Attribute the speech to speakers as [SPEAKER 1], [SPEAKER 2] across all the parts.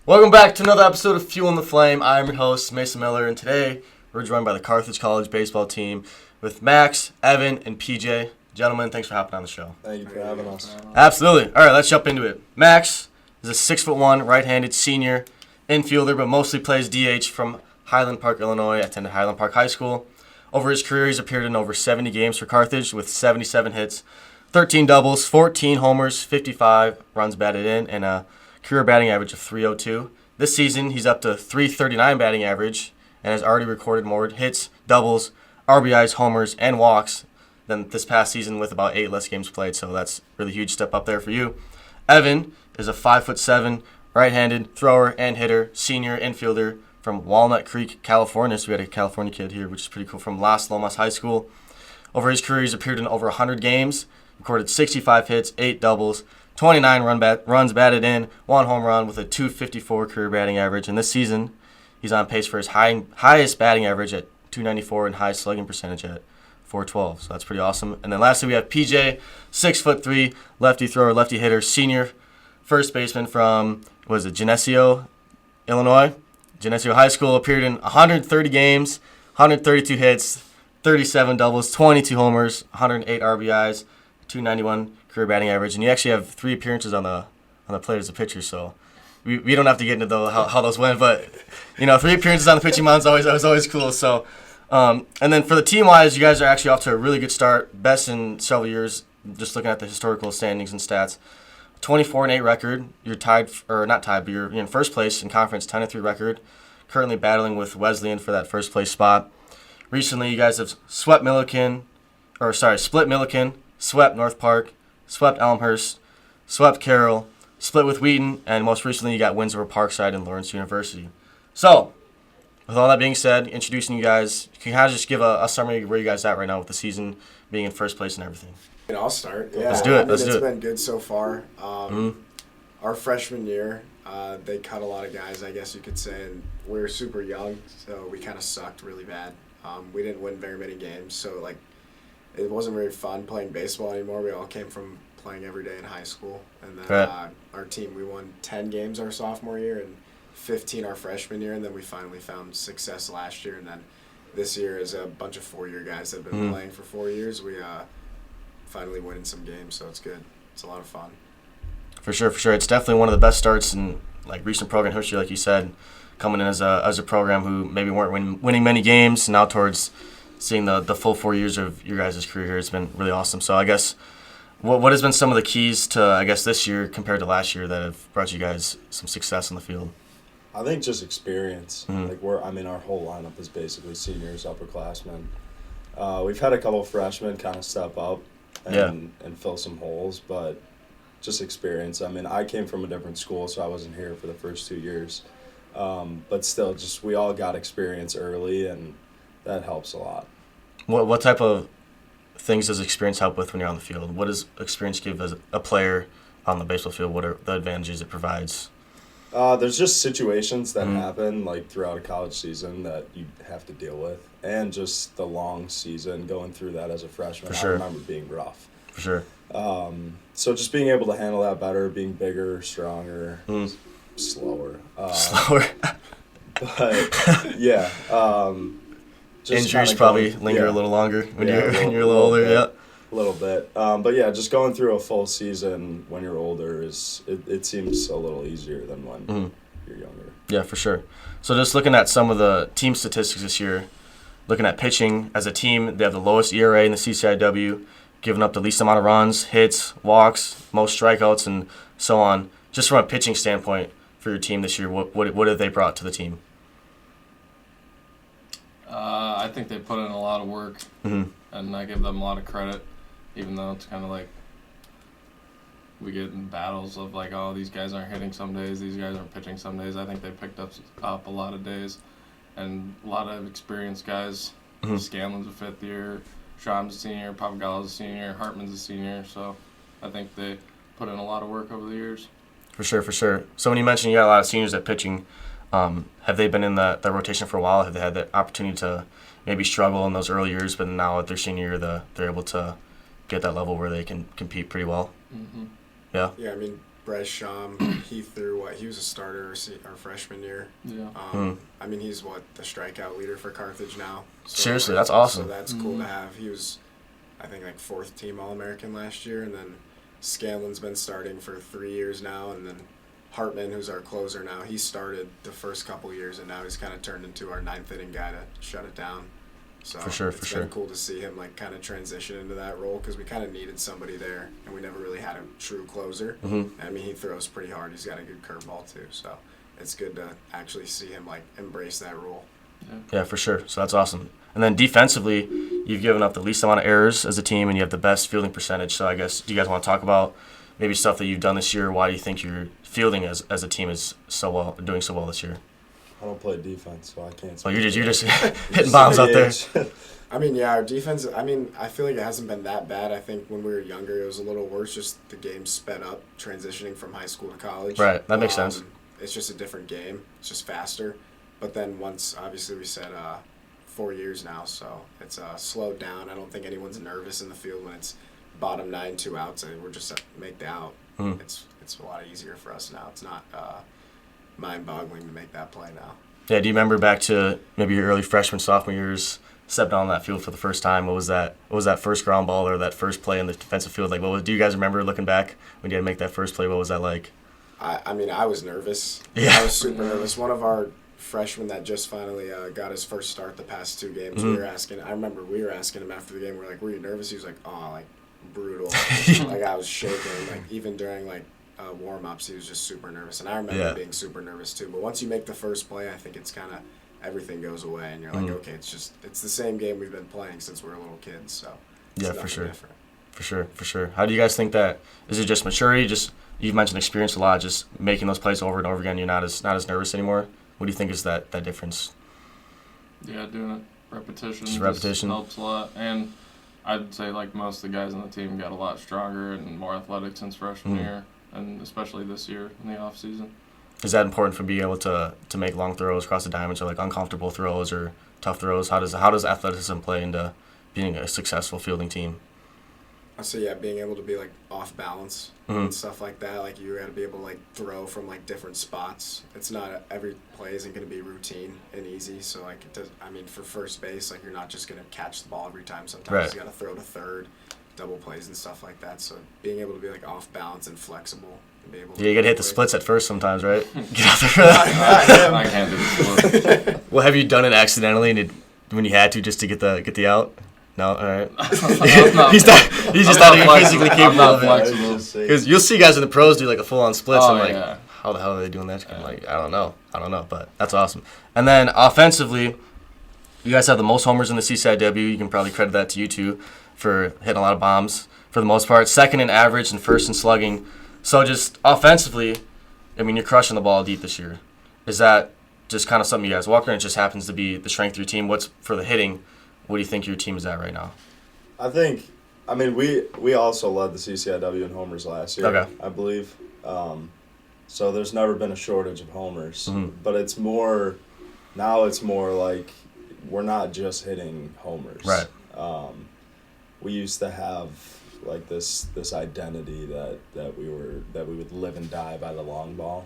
[SPEAKER 1] Welcome back to another episode of Fuel in the Flame. I'm your host, Mason Miller, and today we're joined by the Carthage College baseball team with Max, Evan, and PJ. Gentlemen, thanks for hopping on the show.
[SPEAKER 2] Thank you for having us.
[SPEAKER 1] Absolutely. All right, let's jump into it. Max is a 6'1", right-handed senior infielder, but mostly plays DH from Highland Park, Illinois. Attended Highland Park High School. Over his career, he's appeared in over 70 games for Carthage with 77 hits, 13 doubles, 14 homers, 55 runs batted in, and a career batting average of .302. This season, he's up to .339 batting average and has already recorded more hits, doubles, RBIs, homers, and walks than this past season with about 8 less games played, so that's a really huge step up there for you. Evan is a 5'7", right-handed thrower and hitter, senior infielder from Walnut Creek, California. So we had a California kid here, which is pretty cool, from Las Lomas High School. Over his career, he's appeared in over 100 games, recorded 65 hits, 8 doubles, 29 runs batted in, 1 home run with a .254 career batting average. And this season, he's on pace for his highest batting average at .294 and highest slugging percentage at .412. So that's pretty awesome. And then lastly, we have PJ, 6'3", lefty thrower, lefty hitter, senior first baseman from, Geneseo, Illinois. Geneseo High School, appeared in 130 games, 132 hits, 37 doubles, 22 homers, 108 RBIs, .291 career batting average, and you actually have 3 appearances on the plate as a pitcher. So we don't have to get into how those went, but 3 appearances on the pitching mound is always cool. So and then for the team wise, you guys are actually off to a really good start, best in several years. Just looking at the historical standings and stats, 24-8 record. You're tied, or not tied, but you're in first place in conference, 10-3 record. Currently battling with Wesleyan for that first place spot. Recently, you guys have split Milliken, swept North Park, swept Elmhurst, swept Carroll, split with Wheaton, and most recently you got wins over Parkside and Lawrence University. So, with all that being said, introducing you guys, can you kind of just give a summary of where you guys are at right now with the season being in first place and everything?
[SPEAKER 3] I'll start. Yeah,
[SPEAKER 1] Let's do it.
[SPEAKER 3] It's been good so far. Our freshman year, they cut a lot of guys, I guess you could say, and we were super young, so we kind of sucked really bad. We didn't win very many games, so it wasn't very fun playing baseball anymore. We all came from playing every day in high school. And then our team, we won 10 games our sophomore year and 15 our freshman year, and then we finally found success last year. And then this year is a bunch of 4-year guys that have been playing for 4 years. We finally winning some games, so it's good. It's a lot of fun.
[SPEAKER 1] For sure. It's definitely one of the best starts in recent program history, like you said, coming in as a program who maybe weren't winning many games, now towards seeing the full 4 years of your guys' career here. It's been really awesome. So I guess what has been some of the keys to, this year compared to last year that have brought you guys some success in the field?
[SPEAKER 2] I think just experience. Our whole lineup is basically seniors, upperclassmen. We've had a couple of freshmen kind of step up and fill some holes, but just experience. I came from a different school, so I wasn't here for the first 2 years. But still, just we all got experience early, and that helps a lot.
[SPEAKER 1] What type of things does experience help with when you're on the field? What does experience give as a player on the baseball field? What are the advantages it provides?
[SPEAKER 2] There's just situations that happen throughout a college season that you have to deal with, and just the long season going through that as a freshman.
[SPEAKER 1] For sure.
[SPEAKER 2] I remember being rough.
[SPEAKER 1] For sure.
[SPEAKER 2] So just being able to handle that better, being bigger, stronger, slower. But yeah.
[SPEAKER 1] Injuries probably linger a little longer when you're a little older.
[SPEAKER 2] A little bit. But yeah, just going through a full season when you're older it seems a little easier than when you're younger.
[SPEAKER 1] Yeah, for sure. So just looking at some of the team statistics this year, looking at pitching as a team, they have the lowest ERA in the CCIW, giving up the least amount of runs, hits, walks, most strikeouts, and so on. Just from a pitching standpoint for your team this year, what have they brought to the team?
[SPEAKER 4] I think they put in a lot of work, and I give them a lot of credit, even though it's kind of we get in battles of these guys aren't hitting some days, these guys aren't pitching some days. I think they picked up a lot of days, and a lot of experienced guys. Scanlon's a 5th year, Schramm's a senior, Papagala's a senior, Hartman's a senior, so I think they put in a lot of work over the years. For
[SPEAKER 1] sure. So when you mentioned you got a lot of seniors at pitching, have they been in that rotation for a while? Have they had the opportunity to maybe struggle in those early years, but now at their senior year, they're able to get that level where they can compete pretty well?
[SPEAKER 3] Yeah, Bryce Shum, he threw he was a starter our freshman year.
[SPEAKER 4] Yeah.
[SPEAKER 3] I mean, he's the strikeout leader for Carthage now. So,
[SPEAKER 1] Seriously, that's awesome.
[SPEAKER 3] So that's cool to have. He was, I think, like 4th team All-American last year, and then Scanlon's been starting for 3 years now, and then Hartman, who's our closer now, he started the first couple years, and now he's kind of turned into our 9th inning guy to shut it down. So it's been cool to see him like kind of transition into that role because we kind of needed somebody there, and we never really had a true closer. I mean, he throws pretty hard. He's got a good curveball too, so it's good to actually see him like embrace that role.
[SPEAKER 1] Yeah, for sure. So that's awesome. And then defensively, you've given up the least amount of errors as a team, and you have the best fielding percentage. So I guess, do you guys want to talk about maybe stuff that you've done this year? Why do you think your fielding as a team is doing so well this year?
[SPEAKER 2] I don't play defense, so I can't.
[SPEAKER 1] Well, you're just hitting bombs out there.
[SPEAKER 3] I mean, yeah, our defense, I mean, I feel like it hasn't been that bad. I think when we were younger, it was a little worse, just the game sped up, transitioning from high school to college.
[SPEAKER 1] Right, that makes sense.
[SPEAKER 3] It's just a different game. It's just faster. But then once, obviously, we said 4 years now, so it's slowed down. I don't think anyone's nervous in the field when it's bottom 9, 2 outs, and we're just make the out. It's a lot easier for us now. It's not mind-boggling to make that play now.
[SPEAKER 1] Yeah, do you remember back to maybe your early freshman, sophomore years, stepped on that field for the first time? What was that first ground ball or that first play in the defensive field like? Do you guys remember looking back when you had to make that first play? What was that like?
[SPEAKER 3] I mean, I was nervous.
[SPEAKER 1] Yeah.
[SPEAKER 3] I was super nervous. One of our freshmen that just finally got his first start the past 2 games, I remember we were asking him after the game, we're like, were you nervous? He was like, oh, like, brutal. Like, I was shaking. Like, even during, like, warm-ups, he was just super nervous. And I remember being super nervous, too. But once you make the first play, I think it's kind of everything goes away. And you're like, okay, it's the same game we've been playing since we were little kids. So,
[SPEAKER 1] yeah, for sure. Different. For sure. How do you guys think that? Is it just maturity? You've mentioned experience a lot, just making those plays over and over again. You're not as nervous anymore. What do you think is that difference?
[SPEAKER 4] Yeah, doing it repetition.
[SPEAKER 1] Just repetition
[SPEAKER 4] helps a lot. And I'd say like most of the guys on the team got a lot stronger and more athletic since freshman year, and especially this year in the off season.
[SPEAKER 1] Is that important for being able to make long throws across the diamonds, or like uncomfortable throws or tough throws? How does athleticism play into being a successful fielding team?
[SPEAKER 3] So yeah, being able to be like off balance and stuff like that. Like you got to be able to like throw from like different spots. It's not every play isn't going to be routine and easy. So like it does. I mean, for first base, like you're not just going to catch the ball every time. Sometimes you got to throw to third, double plays and stuff like that. So being able to be like off balance and flexible and be able to
[SPEAKER 1] you got to hit the splits at first sometimes, right? Get out there for that.
[SPEAKER 4] I can't do the splits.
[SPEAKER 1] Well, have you done it accidentally when you had to just to get the out? No, all right. He's just not even physically capable of it. Because you'll see guys in the pros do like a full-on splits. I'm like, how the hell are they doing that? I'm like, I don't know, but that's awesome. And then offensively, you guys have the most homers in the CCIW. You can probably credit that to you two for hitting a lot of bombs for the most part. Second in average and first in slugging. So just offensively, I mean, you're crushing the ball deep this year. Is that just kind of something you guys walk around? It just happens to be the strength of your team. What's for the hitting? What do you think your team is at right now?
[SPEAKER 2] I mean, we also led the CCIW in homers last year, I believe. So there's never been a shortage of homers. But it's more like we're not just hitting homers.
[SPEAKER 1] Right.
[SPEAKER 2] We used to have like this identity that we would live and die by the long ball.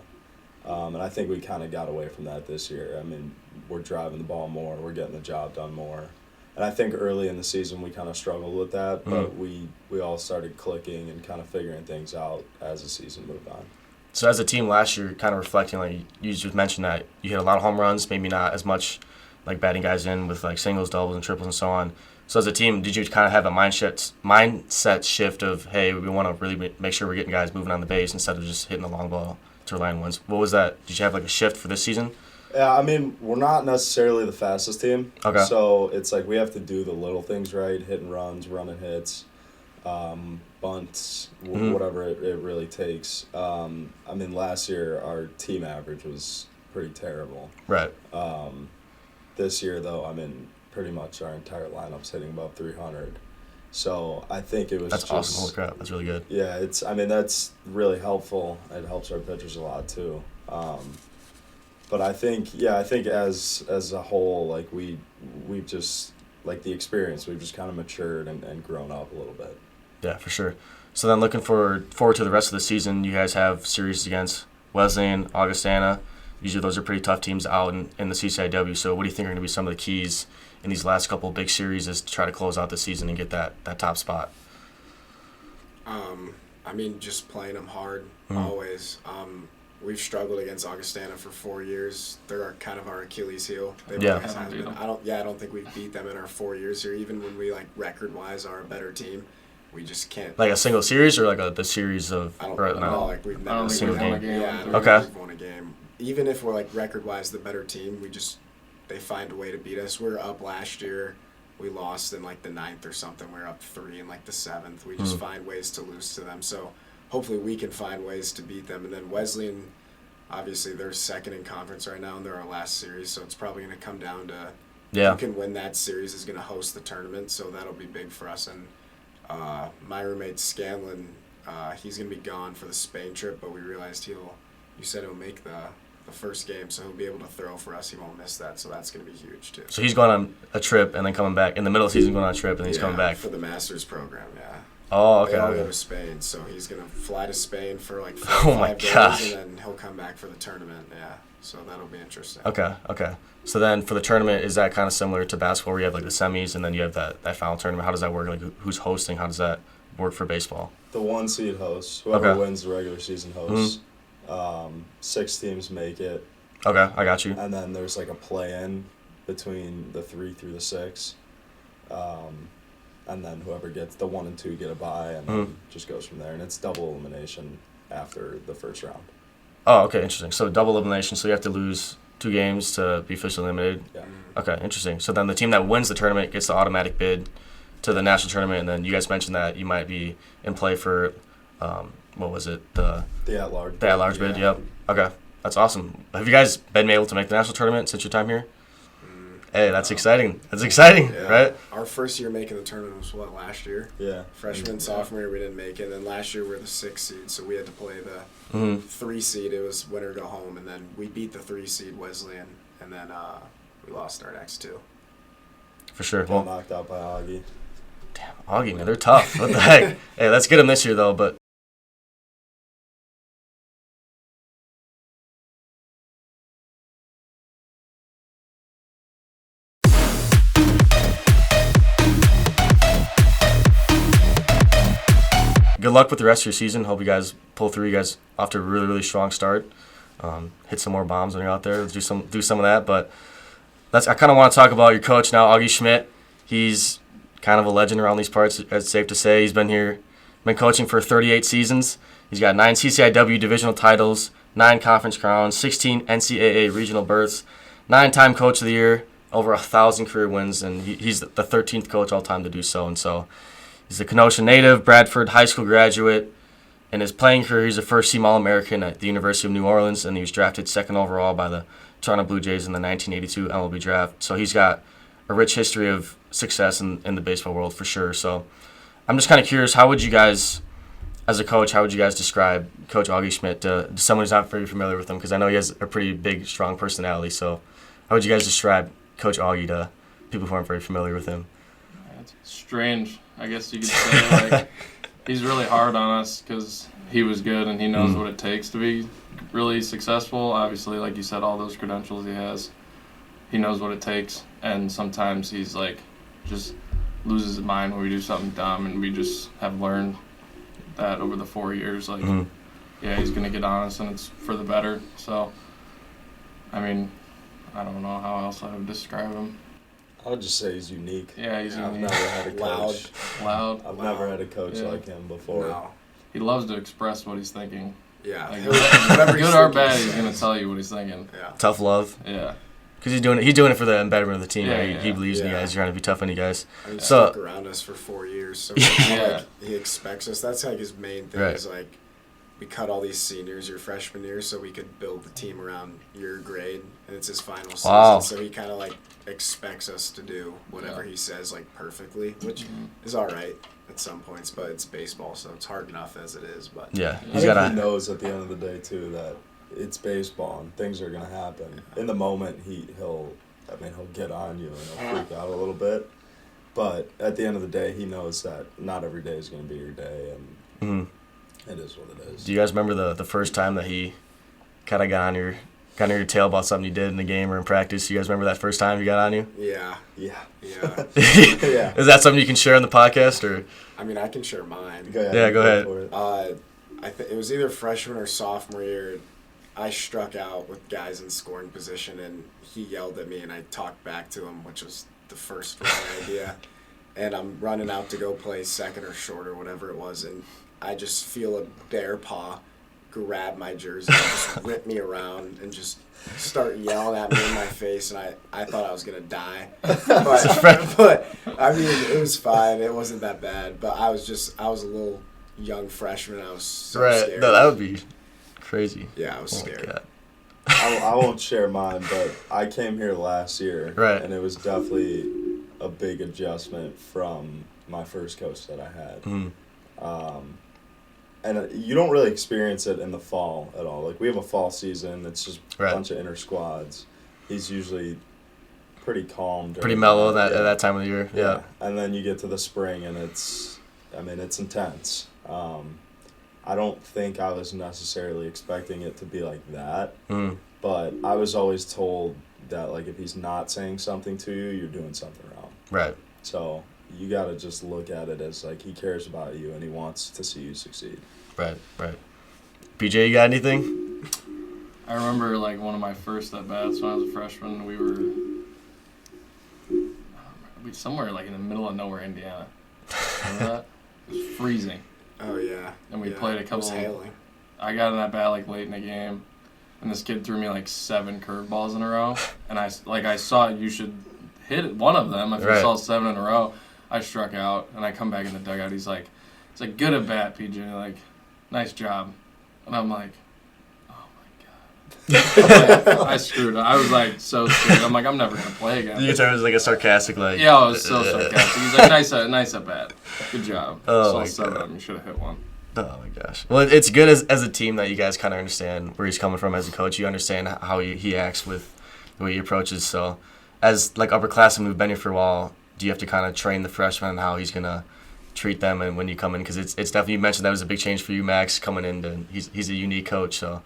[SPEAKER 2] And I think we kind of got away from that this year. I mean, we're driving the ball more, we're getting the job done more. And I think early in the season we kind of struggled with that, but we all started clicking and kind of figuring things out as the season moved on.
[SPEAKER 1] So as a team last year, kind of reflecting, like you just mentioned that you hit a lot of home runs, maybe not as much like batting guys in with like singles, doubles, and triples and so on. So as a team, did you kind of have a mindset shift of, hey, we want to really make sure we're getting guys moving on the base instead of just hitting the long ball to rely on wins? What was that? Did you have like a shift for this season?
[SPEAKER 2] Yeah, I mean, we're not necessarily the fastest team.
[SPEAKER 1] Okay.
[SPEAKER 2] So it's like we have to do the little things right, hitting runs, running hits, bunts, whatever it really takes. I mean, last year our team average was pretty terrible.
[SPEAKER 1] Right.
[SPEAKER 2] This year, though, I mean, pretty much our entire lineup's hitting above 300. So I think it was
[SPEAKER 1] That's awesome. Holy crap. That's really good.
[SPEAKER 2] Yeah, that's really helpful. It helps our pitchers a lot, too. But I think as a whole, like we've just, like the experience, we've just kind of matured and grown up a little bit.
[SPEAKER 1] Yeah, for sure. So then looking forward to the rest of the season, you guys have series against Wesleyan, Augustana. Usually those are pretty tough teams out in the CCIW. So what do you think are going to be some of the keys in these last couple of big series is to try to close out the season and get that top spot?
[SPEAKER 3] I mean, just playing them hard always. We've struggled against Augustana for 4 years. They're kind of our Achilles heel. They've always has been. I don't think we've beat them in our 4 years here. Even when we record-wise are a better team, we just can't.
[SPEAKER 1] Like a single series or the series of?
[SPEAKER 3] I don't know. Like we've never
[SPEAKER 1] single
[SPEAKER 4] won a
[SPEAKER 1] game.
[SPEAKER 4] game.
[SPEAKER 3] Yeah, I don't
[SPEAKER 1] Okay.
[SPEAKER 3] think we've won a game. Even if we're record-wise the better team, they find a way to beat us. We were up last year. We lost in the 9th or something. We were up 3 in the 7th. We just find ways to lose to them. So hopefully we can find ways to beat them. And then Wesleyan, obviously they're second in conference right now, and they're our last series. So it's probably going to come down to who can win that series is going to host the tournament. So that'll be big for us. And my roommate Scanlon, he's going to be gone for the Spain trip, but we realized you said he'll make the first game, so he'll be able to throw for us. He won't miss that, so that's going to be huge too.
[SPEAKER 1] So he's going on a trip and then coming back in the middle of the season, going on a trip and then he's coming back
[SPEAKER 3] for the Masters program. Yeah.
[SPEAKER 1] Oh, okay.
[SPEAKER 3] They all go to Spain, so he's going to fly to Spain for 4
[SPEAKER 1] Oh
[SPEAKER 3] or
[SPEAKER 1] my
[SPEAKER 3] 5 days,
[SPEAKER 1] gosh.
[SPEAKER 3] and then he'll come back for the tournament. Yeah, so that'll be interesting.
[SPEAKER 1] Okay. So then for the tournament, is that kind of similar to basketball where you have the semis and then you have that final tournament? How does that work? Who's hosting? How does that work for baseball?
[SPEAKER 2] The 1 seed hosts. Whoever wins the regular season hosts. 6 teams make it.
[SPEAKER 1] Okay, I got you.
[SPEAKER 2] And then there's a play-in between the 3 through the 6. And then whoever gets the 1 and 2 get a bye, and then just goes from there. And it's double elimination after the first round.
[SPEAKER 1] Oh, okay, interesting. So double elimination, so you have to lose 2 games to be officially eliminated?
[SPEAKER 2] Yeah.
[SPEAKER 1] Okay, interesting. So then the team that wins the tournament gets the automatic bid to the national tournament, and then you guys mentioned that you might be in play for, what was it? The
[SPEAKER 2] at-large bid.
[SPEAKER 1] The at-large bid, yep. Okay, that's awesome. Have you guys been able to make the national tournament since your time here? Hey, that's exciting. That's exciting,
[SPEAKER 3] Yeah.
[SPEAKER 1] right?
[SPEAKER 3] Our first year making the tournament was last year?
[SPEAKER 2] Yeah.
[SPEAKER 3] Freshman, sophomore year, we didn't make it. And then last year we were the 6th seed, so we had to play the 3 seed. It was win or go home. And then we beat the 3 seed Wesleyan, and then we lost our next 2.
[SPEAKER 1] For sure.
[SPEAKER 2] Got knocked out by Augie.
[SPEAKER 1] Damn, Augie, man, they're tough. What the heck? Hey, let's get them this year, though, but good luck with the rest of your season. Hope you guys pull through. You guys off to a really, really strong start. Hit some more bombs when you're out there. Let's do some of that. But I kind of want to talk about your coach now, Augie Schmidt. He's kind of a legend around these parts. It's safe to say he's been coaching for 38 seasons. He's got 9 CCIW divisional titles, 9 conference crowns, 16 NCAA regional berths, 9-time coach of the year, over 1,000 career wins, and he's the 13th coach all time to do so. And so he's a Kenosha native, Bradford High School graduate. In his playing career, he's a first-team All-American at the University of New Orleans, and he was drafted 2nd overall by the Toronto Blue Jays in the 1982 MLB draft. So he's got a rich history of success in the baseball world for sure. So I'm just kind of curious, how would you guys, as a coach, how would you guys describe Coach Augie Schmidt to someone who's not very familiar with him? Because I know he has a pretty big, strong personality. So how would you guys describe Coach Augie to people who aren't very familiar with him?
[SPEAKER 4] It's strange, I guess you could say. He's really hard on us because he was good and he knows what it takes to be really successful. Obviously, like you said, all those credentials he has, he knows what it takes. And sometimes he's just loses his mind when we do something dumb, and we just have learned that over the 4 years. Yeah, he's going to get on us, and it's for the better. So, I mean, I don't know how else I would describe him.
[SPEAKER 2] I would just say he's unique.
[SPEAKER 4] Yeah, he's
[SPEAKER 2] I've
[SPEAKER 4] unique.
[SPEAKER 2] never had a coach.
[SPEAKER 4] Loud.
[SPEAKER 2] I've never had a coach like him before.
[SPEAKER 3] No.
[SPEAKER 4] He loves to express what he's thinking.
[SPEAKER 3] Yeah.
[SPEAKER 4] Whatever good or bad, he's going to tell you what he's thinking.
[SPEAKER 3] Yeah.
[SPEAKER 1] Tough love.
[SPEAKER 4] Yeah.
[SPEAKER 1] Because he's doing it for the embedment of the team.
[SPEAKER 4] Yeah,
[SPEAKER 1] Right?
[SPEAKER 4] yeah.
[SPEAKER 1] He believes in you guys. He's trying to be tough on you guys.
[SPEAKER 3] He
[SPEAKER 1] So-
[SPEAKER 3] stuck around us for 4 years, so
[SPEAKER 4] Yeah.
[SPEAKER 3] he expects us. That's his main thing
[SPEAKER 1] Right.
[SPEAKER 3] is we cut all these seniors your freshman year so we could build the team around your grade, and it's his final season.
[SPEAKER 1] Wow.
[SPEAKER 3] So he kind of expects us to do whatever he says perfectly, which is all right at some points, but it's baseball, so it's hard enough as it is. But
[SPEAKER 1] Yeah,
[SPEAKER 2] I
[SPEAKER 1] he's
[SPEAKER 2] think
[SPEAKER 1] got
[SPEAKER 2] he
[SPEAKER 1] a.
[SPEAKER 2] knows at the end of the day too that it's baseball and things are gonna happen. In the moment, he'll get on you and he'll freak out a little bit, but at the end of the day, he knows that not every day is gonna be your day, and
[SPEAKER 1] Mhm.
[SPEAKER 2] It is what it is.
[SPEAKER 1] Do you guys remember the first time that he kind of got on your tail about something you did in the game or in practice? You guys remember that first time he got on you?
[SPEAKER 3] Yeah.
[SPEAKER 2] Yeah.
[SPEAKER 3] Yeah.
[SPEAKER 2] Yeah.
[SPEAKER 1] Is that something you can share on the podcast or?
[SPEAKER 3] I mean, I can share mine.
[SPEAKER 2] Go ahead.
[SPEAKER 1] Yeah, go ahead.
[SPEAKER 2] for it.
[SPEAKER 3] It was either freshman or sophomore year. I struck out with guys in scoring position, and he yelled at me, and I talked back to him, which was the first wrong idea. And I'm running out to go play second or short or whatever it was, and I just feel a bear paw grab my jersey and just rip me around and just start yelling at me in my face, and I thought I was going to die. But, I mean, it was fine. It wasn't that bad. But I was a little young freshman. I was so scared.
[SPEAKER 1] No, that would be crazy.
[SPEAKER 3] Yeah, I was scared.
[SPEAKER 1] God.
[SPEAKER 2] I won't share mine, but I came here last year,
[SPEAKER 1] Right.
[SPEAKER 2] and it was definitely a big adjustment from my first coach that I had.
[SPEAKER 1] Mhm.
[SPEAKER 2] And you don't really experience it in the fall at all. Like, we have a fall season. It's just a
[SPEAKER 1] Right.
[SPEAKER 2] bunch of inter squads. He's usually pretty calm.
[SPEAKER 1] Pretty mellow at that time of the year. Yeah.
[SPEAKER 2] And then you get to the spring, and it's intense. I don't think I was necessarily expecting it to be like that.
[SPEAKER 1] Mm.
[SPEAKER 2] But I was always told that, like, if he's not saying something to you, you're doing something wrong.
[SPEAKER 1] Right.
[SPEAKER 2] So you got to just look at it as, like, he cares about you and he wants to see you succeed.
[SPEAKER 1] Right. PJ, you got anything?
[SPEAKER 4] I remember like one of my first at bats when I was a freshman. We were somewhere like in the middle of nowhere, Indiana. Remember that? It was freezing.
[SPEAKER 3] Oh, yeah.
[SPEAKER 4] And we played a couple.
[SPEAKER 3] It was hailing.
[SPEAKER 4] I got in that bat like late in the game, and this kid threw me like 7 curveballs in a row. And I saw you should hit one of them if you saw 7 in a row. I struck out, and I come back in the dugout. He's like, good at bat, PJ. Like, nice job. And I'm like, oh my god. I screwed up. I was like so scared. I'm like, I'm never gonna play again.
[SPEAKER 1] You guitar was like a sarcastic like.
[SPEAKER 4] Yeah, I was so sarcastic. He's like, nice at bat. Good job.
[SPEAKER 1] Oh my
[SPEAKER 4] So
[SPEAKER 1] God.
[SPEAKER 4] you should have hit one.
[SPEAKER 1] Oh my gosh. Well, it's good as a team that you guys kind of understand where he's coming from as a coach. You understand how he acts with the way he approaches. So, as like upperclassmen who've been here for a while, do you have to kind of train the freshmen on how he's gonna treat them and when you come in? Because it's definitely, you mentioned that was a big change for you, Max, coming in. He's a unique coach. So,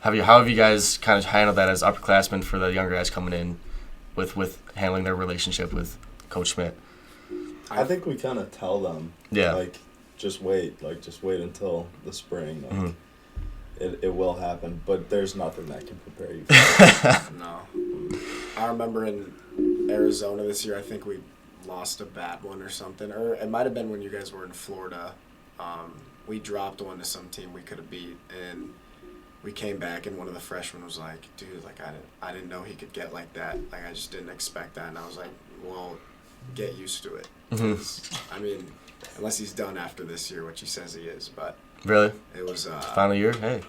[SPEAKER 1] how have you guys kind of handled that as upperclassmen for the younger guys coming in with handling their relationship with Coach Schmidt?
[SPEAKER 2] I think we kind of tell them,
[SPEAKER 1] Yeah.
[SPEAKER 2] like, just wait until the spring. Like, it will happen, but there's nothing that can prepare you for it.
[SPEAKER 3] No. I remember in Arizona this year, I think we lost a bad one or something. Or it might have been when you guys were in Florida. We dropped one to some team we could have beat, and we came back, and one of the freshmen was like, dude, like, I didn't know he could get like that. Like, I just didn't expect that. And I was like, well, get used to it. I mean, unless he's done after this year, which he says he is. But
[SPEAKER 1] Really?
[SPEAKER 3] it was
[SPEAKER 1] Final year? Hey.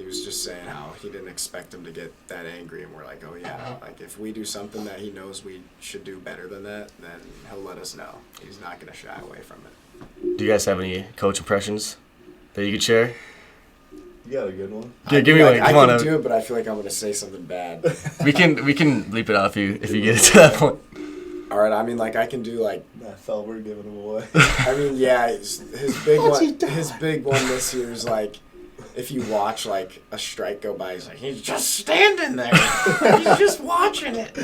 [SPEAKER 3] he was just saying how he didn't expect him to get that angry, and we're like, oh yeah, like if we do something that he knows we should do better than that, then he'll let us know. He's not going to shy away from it.
[SPEAKER 1] Do you guys have any coach impressions that you could share?
[SPEAKER 2] You got a good one?
[SPEAKER 1] Yeah, give me one. Come
[SPEAKER 3] I
[SPEAKER 1] on.
[SPEAKER 3] can do it, but I feel like I'm going to say something bad.
[SPEAKER 1] We can bleep it out if you get it to that point.
[SPEAKER 3] All right, I mean, like, I can do, like,
[SPEAKER 2] I felt we're giving him away.
[SPEAKER 3] I mean, yeah, his big one this year is, like, if you watch, like, a strike go by, he's like, he's just standing there. He's just watching it.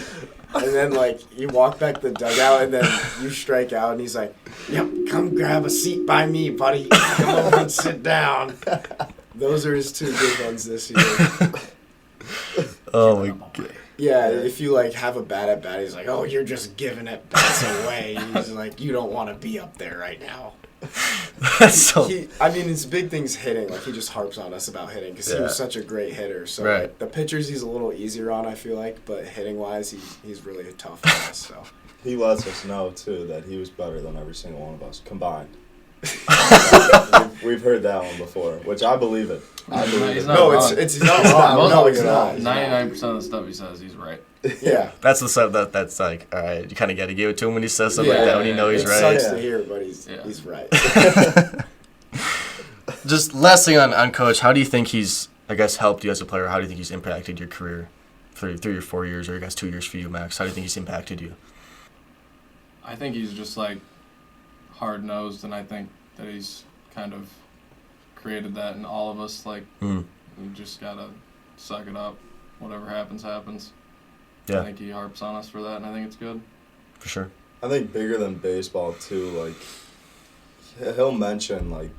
[SPEAKER 3] And then, like, you walk back the dugout, and then you strike out, and he's like, yep, come grab a seat by me, buddy. Come over and sit down. Those are his 2 big ones this year.
[SPEAKER 1] Oh my god.
[SPEAKER 3] Yeah, if you, like, have a bat at bat, he's like, oh, you're just giving it bats away. He's like, you don't want to be up there right now.
[SPEAKER 1] That's so.
[SPEAKER 3] I mean, his big thing's hitting. Like, he just harps on us about hitting because he was such a great hitter. So,
[SPEAKER 1] Right.
[SPEAKER 3] like, the pitchers he's a little easier on, I feel like. But hitting-wise, he's really tough on us. So.
[SPEAKER 2] He lets us know, too, that he was better than every single one of us combined. We've heard that one before, which I believe it. I believe
[SPEAKER 4] He's
[SPEAKER 2] it.
[SPEAKER 4] not
[SPEAKER 3] No,
[SPEAKER 4] wrong.
[SPEAKER 3] it's not wrong. No, it's not.
[SPEAKER 4] 99% of the stuff he says, he's right.
[SPEAKER 3] Yeah.
[SPEAKER 1] That's the stuff that's like, all right, you kind of got to give it to him when he says something like
[SPEAKER 3] Yeah,
[SPEAKER 1] that when you know he's
[SPEAKER 3] it
[SPEAKER 1] right.
[SPEAKER 3] sucks to hear, but he's right.
[SPEAKER 1] Just last thing on Coach, how do you think he's, I guess, helped you as a player? How do you think he's impacted your career through your 4 years, or I guess 2 years for you, Max? How do you think he's impacted you?
[SPEAKER 4] I think he's just like hard-nosed, and I think that he's kind of created that in all of us. Like,
[SPEAKER 1] Mm-hmm.
[SPEAKER 4] we just gotta suck it up. Whatever happens, happens.
[SPEAKER 1] Yeah.
[SPEAKER 4] I think he harps on us for that, and I think it's good.
[SPEAKER 1] For sure.
[SPEAKER 2] I think bigger than baseball too. Like he'll mention like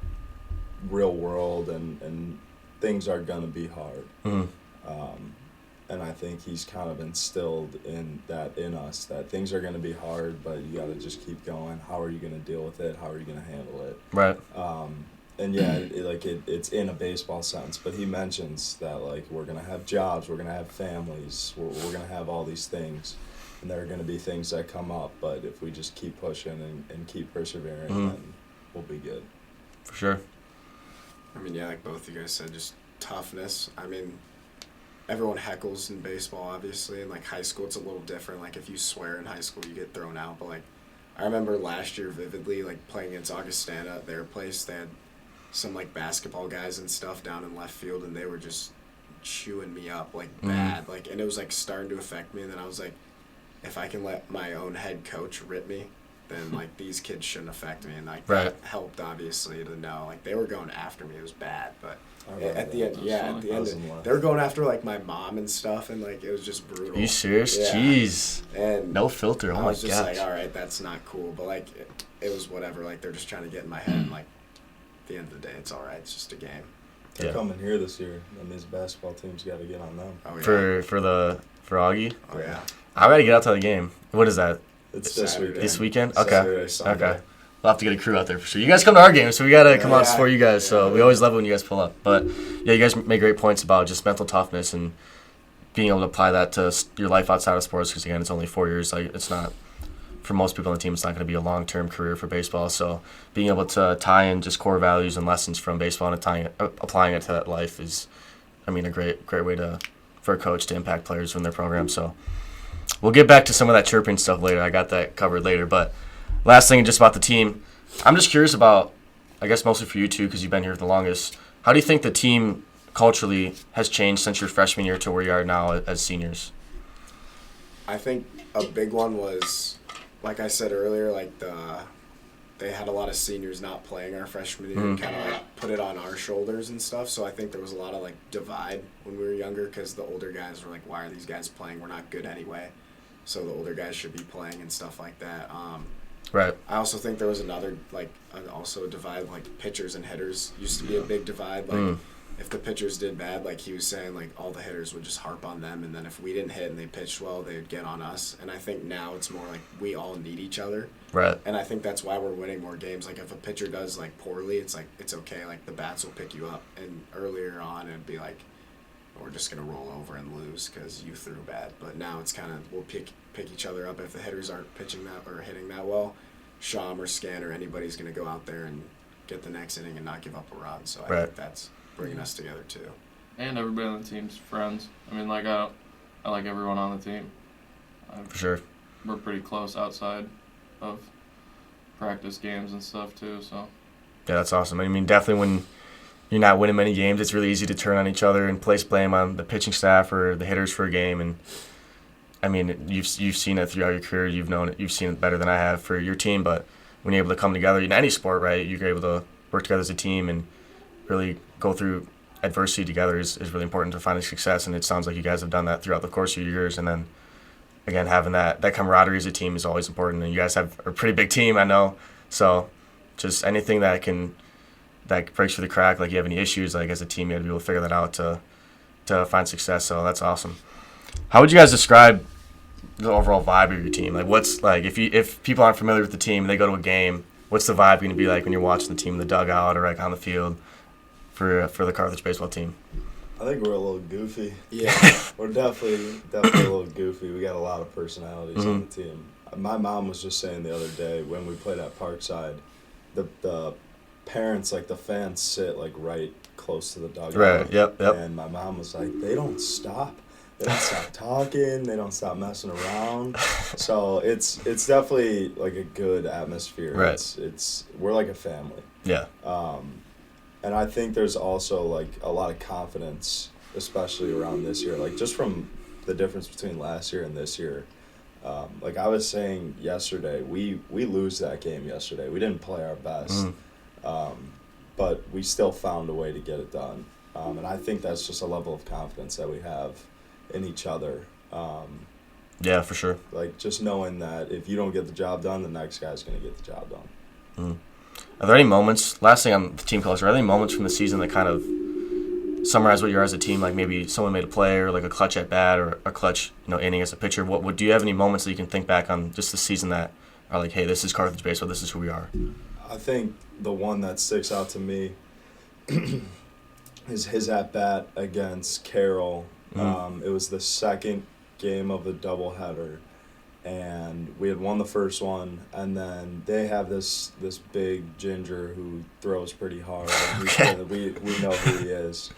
[SPEAKER 2] real world and things are gonna be hard.
[SPEAKER 1] Mm-hmm.
[SPEAKER 2] And I think he's kind of instilled in us that things are gonna be hard, but you gotta just keep going. How are you gonna deal with it? How are you gonna handle it?
[SPEAKER 1] Right.
[SPEAKER 2] And yeah, it's in a baseball sense, but he mentions that like we're gonna have jobs, we're gonna have families, we're gonna have all these things, and there are gonna be things that come up. But if we just keep pushing and keep persevering, then we'll be good.
[SPEAKER 1] For sure.
[SPEAKER 3] I mean, yeah, like both of you guys said, just toughness. I mean, everyone heckles in baseball, obviously, and like high school, it's a little different. Like if you swear in high school, you get thrown out. But like, I remember last year vividly, like playing against Augustana at their place. They had some like basketball guys and stuff down in left field, and they were just chewing me up like bad. Like, and it was like starting to affect me. And then I was like, if I can let my own head coach rip me, then like these kids shouldn't affect me. And like that helped obviously to know like they were going after me. It was bad, but at the end, they were going after like my mom and stuff, and like it was just brutal.
[SPEAKER 1] Are you serious?
[SPEAKER 3] Yeah.
[SPEAKER 1] Jeez.
[SPEAKER 3] And
[SPEAKER 1] no filter. Oh my god.
[SPEAKER 3] I was just like, all right, that's not cool. But like it was whatever. Like they're just trying to get in my head. And like at the end of the day, it's all right. It's just a game.
[SPEAKER 2] They're coming here this year, and these basketball teams got to get on them.
[SPEAKER 3] Oh, yeah.
[SPEAKER 1] For Augie.
[SPEAKER 3] Oh yeah.
[SPEAKER 1] I gotta get out to the game. What is that?
[SPEAKER 2] It's this
[SPEAKER 3] Saturday.
[SPEAKER 2] weekend.
[SPEAKER 1] This weekend?
[SPEAKER 2] Saturday,
[SPEAKER 1] Okay.
[SPEAKER 2] Sunday.
[SPEAKER 1] Okay. We'll have to get a crew out there for sure. You guys come to our game, so we gotta come out and
[SPEAKER 3] Yeah.
[SPEAKER 1] support you guys. So we always love it when you guys pull up. But yeah, you guys make great points about just mental toughness and being able to apply that to your life outside of sports. Because again, it's only 4 years. Like it's not for most people on the team. It's not going to be a long-term career for baseball. So being able to tie in just core values and lessons from baseball and applying it to that life is, I mean, a great way for a coach to impact players in their program. So. We'll get back to some of that chirping stuff later. I got that covered later. But last thing just about the team. I'm just curious about, I guess mostly for you two because you've been here the longest. How do you think the team culturally has changed since your freshman year to where you are now as seniors?
[SPEAKER 3] I think a big one was, like I said earlier, like they had a lot of seniors not playing our freshman year and kind of like put it on our shoulders and stuff. So I think there was a lot of like divide when we were younger because the older guys were like, why are these guys playing? We're not good anyway. So the older guys should be playing and stuff like that.
[SPEAKER 1] Right.
[SPEAKER 3] I also think there was another, like, also a divide, like, pitchers and hitters used to be a big divide. Like, if the pitchers did bad, like he was saying, like, all the hitters would just harp on them. And then if we didn't hit and they pitched well, they would get on us. And I think now it's more like we all need each other.
[SPEAKER 1] Right.
[SPEAKER 3] And I think that's why we're winning more games. Like, if a pitcher does, like, poorly, it's like, it's okay. Like, the bats will pick you up. And earlier on, it'd be like, we're just going to roll over and lose because you threw bad. But now it's kind of, we'll pick each other up. If the hitters aren't pitching that or hitting that well, Sham or Scan or anybody's going to go out there and get the next inning and not give up a run. So I think that's bringing us together too.
[SPEAKER 4] And everybody on the team's friends. I mean, like, I like everyone on the team.
[SPEAKER 1] For sure.
[SPEAKER 4] We're pretty close outside of practice games and stuff too, so.
[SPEAKER 1] Yeah, that's awesome. I mean, definitely when you're not winning many games, it's really easy to turn on each other and place blame on the pitching staff or the hitters for a game. And I mean, you've seen it throughout your career. You've known it. You've seen it better than I have for your team. But when you're able to come together in any sport, right, you're able to work together as a team and really go through adversity together is really important to finding success. And it sounds like you guys have done that throughout the course of your years. And then, again, having that camaraderie as a team is always important. And you guys have a pretty big team, I know. So just anything that breaks through the crack, like you have any issues, like as a team, you have to be able to figure that out to find success. So that's awesome. How would you guys describe the overall vibe of your team? Like, what's like if people aren't familiar with the team and they go to a game, what's the vibe going to be like when you're watching the team in the dugout or like on the field for the Carthage baseball team?
[SPEAKER 2] I think we're a little goofy.
[SPEAKER 3] Yeah.
[SPEAKER 2] We're definitely a little goofy. We got a lot of personalities on the team. My mom was just saying the other day when we played at Parkside, the parents, like the fans, sit like right close to the dugout.
[SPEAKER 1] Right. Yep.
[SPEAKER 2] And my mom was like, they don't stop. They don't stop talking. They don't stop messing around. So it's definitely like a good atmosphere.
[SPEAKER 1] Right.
[SPEAKER 2] We're like a family.
[SPEAKER 1] Yeah.
[SPEAKER 2] And I think there's also like a lot of confidence, especially around this year. Like just from the difference between last year and this year. Like I was saying yesterday, we lose that game yesterday. We didn't play our best. but we still found a way to get it done. And I think that's just a level of confidence that we have in each other.
[SPEAKER 1] Yeah, for sure.
[SPEAKER 2] Like, just knowing that if you don't get the job done, the next guy's going to get the job done.
[SPEAKER 1] Are there any moments, last thing on the team culture, are there any moments from the season that kind of summarize what you are as a team? Like maybe someone made a play or like a clutch at bat or a clutch, inning as a pitcher. Do you have any moments that you can think back on just the season that are like, hey, this is Carthage baseball, this is who we are?
[SPEAKER 2] I think the one that sticks out to me is his at bat against Carroll. It was the second game of the doubleheader, and we had won the first one, and then they have this big ginger who throws pretty hard. And we know who he is.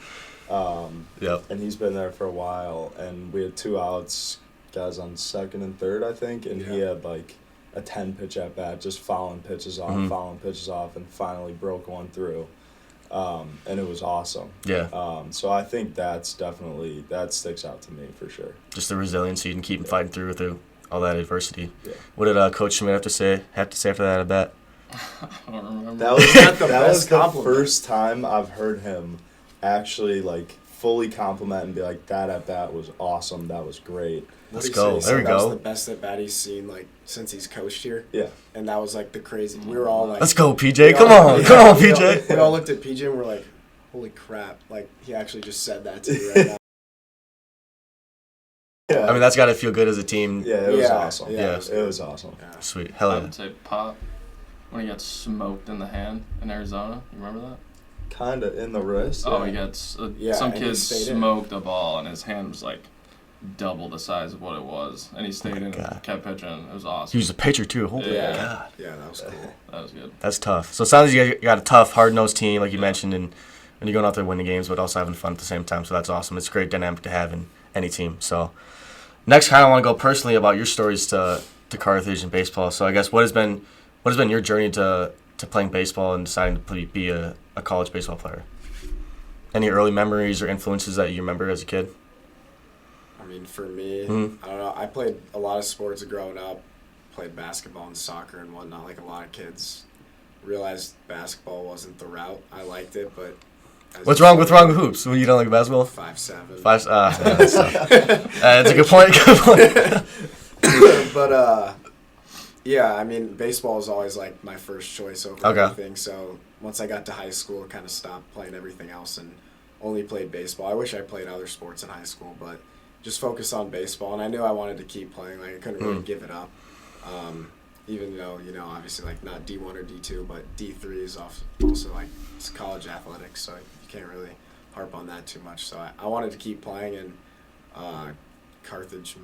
[SPEAKER 1] Yep.
[SPEAKER 2] And he's been there for a while, and we had 2 outs, guys on second and third, I think, and he had like a 10-pitch at bat, just fouling pitches off, and finally broke one through. And it was awesome.
[SPEAKER 1] Yeah.
[SPEAKER 2] So I think that sticks out to me for sure.
[SPEAKER 1] Just the resiliency and keep fighting through all that adversity.
[SPEAKER 2] Yeah.
[SPEAKER 1] What did Coach Schmidt have to say after that at bat?
[SPEAKER 4] I don't remember.
[SPEAKER 2] That was
[SPEAKER 3] that was
[SPEAKER 2] the first time I've heard him actually like fully compliment and be like, that at bat was awesome. That was great.
[SPEAKER 1] Let's go. There we
[SPEAKER 3] That was
[SPEAKER 1] go.
[SPEAKER 3] the best at bat he's seen like since he's coached here.
[SPEAKER 2] Yeah.
[SPEAKER 3] And that was like the crazy. We were all like,
[SPEAKER 1] Let's go, PJ. Come on, PJ.
[SPEAKER 3] We all looked at PJ and we're like, holy crap! Like he actually just said that to you right now.
[SPEAKER 2] Yeah.
[SPEAKER 1] I mean, that's got to feel good as a team.
[SPEAKER 2] Yeah, it was awesome.
[SPEAKER 1] Yeah.
[SPEAKER 2] It was awesome.
[SPEAKER 3] Yeah.
[SPEAKER 1] Sweet. Hell
[SPEAKER 4] I
[SPEAKER 1] yeah.
[SPEAKER 4] would say Pop when he got smoked in the hand in Arizona. You remember that?
[SPEAKER 2] Kind of in the wrist.
[SPEAKER 4] Oh,
[SPEAKER 2] yeah.
[SPEAKER 4] he got some
[SPEAKER 3] and he
[SPEAKER 4] kid
[SPEAKER 3] stayed in.
[SPEAKER 4] smoked a ball and his hand was like double the size of what it was, and he stayed in
[SPEAKER 1] God.
[SPEAKER 4] and kept pitching. It was awesome.
[SPEAKER 1] He was a pitcher, too. Holy
[SPEAKER 4] Yeah.
[SPEAKER 1] God.
[SPEAKER 3] Yeah, that was cool.
[SPEAKER 4] That was good.
[SPEAKER 1] That's tough. So it sounds like you got a tough, hard-nosed team, like you mentioned, and you're going out there winning games, but also having fun at the same time. So that's awesome. It's a great dynamic to have in any team. So next, kind of want to go personally about your stories to Carthage and baseball. So I guess what has been your journey to playing baseball and deciding to be a college baseball player? Any early memories or influences that you remember as a kid?
[SPEAKER 3] I mean, for me,
[SPEAKER 1] Mhm.
[SPEAKER 3] I don't know. I played a lot of sports growing up. Played basketball and soccer and whatnot, like a lot of kids. Realized basketball wasn't the route. I liked it, but
[SPEAKER 1] What's wrong with hoops? Well, you don't like basketball?
[SPEAKER 3] 5'7".
[SPEAKER 1] Yeah, that's tough. That's a good point.
[SPEAKER 3] But yeah, I mean, baseball was always like my first choice over everything. So once I got to high school, I kind of stopped playing everything else and only played baseball. I wish I played other sports in high school, but just focused on baseball. And I knew I wanted to keep playing. Like I couldn't really give it up. Even though, obviously like not D1 or D2, but D3 is also like it's college athletics, so you can't really harp on that too much. So I wanted to keep playing, and Carthage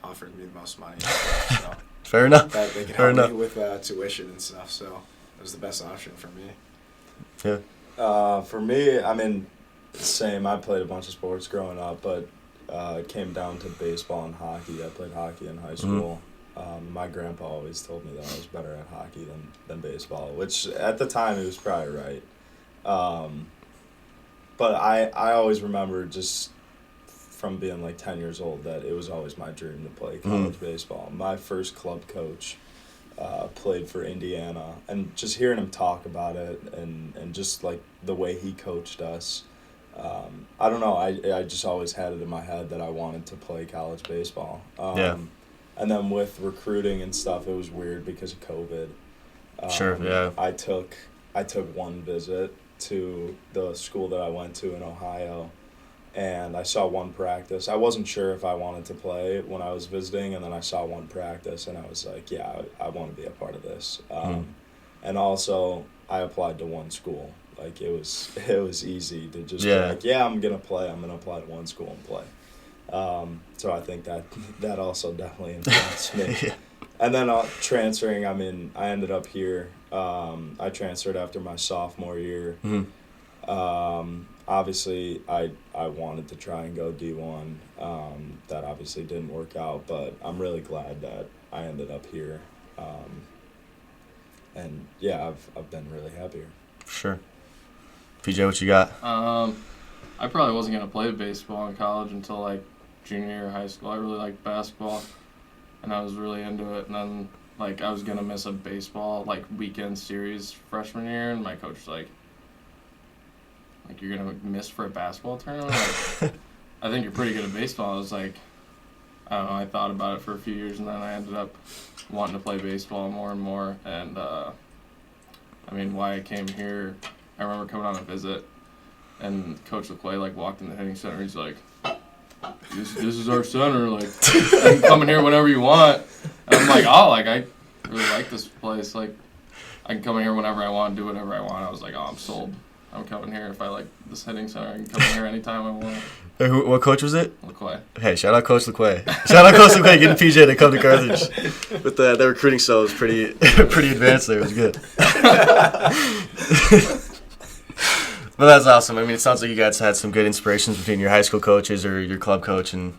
[SPEAKER 3] offered me the most money. So
[SPEAKER 1] Fair enough.
[SPEAKER 3] that they could
[SPEAKER 1] Fair
[SPEAKER 3] help
[SPEAKER 1] enough.
[SPEAKER 3] me with tuition and stuff, so it was the best option for me.
[SPEAKER 1] Yeah.
[SPEAKER 2] For me, I mean, same. I played a bunch of sports growing up, but it came down to baseball and hockey. I played hockey in high school. My grandpa always told me that I was better at hockey than baseball, which at the time he was probably right. But I always remember just from being like 10 years old that it was always my dream to play college baseball. My first club coach played for Indiana, and just hearing him talk about it and just like the way he coached us, I don't know, I just always had it in my head that I wanted to play college baseball. And then with recruiting and stuff, it was weird because of COVID.
[SPEAKER 1] Sure, yeah.
[SPEAKER 2] I took one visit to the school that I went to in Ohio, and I saw one practice. I wasn't sure if I wanted to play when I was visiting, and then I saw one practice, and I was like, yeah, I want to be a part of this. And also, I applied to one school. Like, it was easy to just be like, yeah, I'm going to play. I'm going to apply to one school and play. So I think that also definitely influenced me.
[SPEAKER 1] Yeah.
[SPEAKER 2] And then transferring, I mean, I ended up here. I transferred after my sophomore year. Obviously, I wanted to try and go D1. That obviously didn't work out, but I'm really glad that I ended up here. And yeah, I've been really happy here.
[SPEAKER 1] Sure. PJ, what you got?
[SPEAKER 4] I probably wasn't gonna play baseball in college until like junior year of high school. I really liked basketball, and I was really into it. And then I was gonna miss a baseball weekend series freshman year, and my coach was like, like, you're going to miss for a basketball tournament? Like, I think you're pretty good at baseball. I was like, I don't know, I thought about it for a few years, and then I ended up wanting to play baseball more and more. And, why I came here, I remember coming on a visit, and Coach LeClay, like, walked in the hitting center. He's like, this is our center. Like, you can come in here whenever you want. And I'm like, oh, like, I really like this place. Like, I can come in here whenever I want, do whatever I want. I was like, oh, I'm sold. I'm coming here. If I like this hitting center, I can come in here anytime I want.
[SPEAKER 1] Hey, what coach was it?
[SPEAKER 4] LeClay.
[SPEAKER 1] Hey, shout out Coach LeClay. Shout out Coach LeClay getting PJ to come to Carthage. But the recruiting cell was pretty advanced there. It was good. But that's awesome. I mean, it sounds like you guys had some good inspirations between your high school coaches or your club coach, and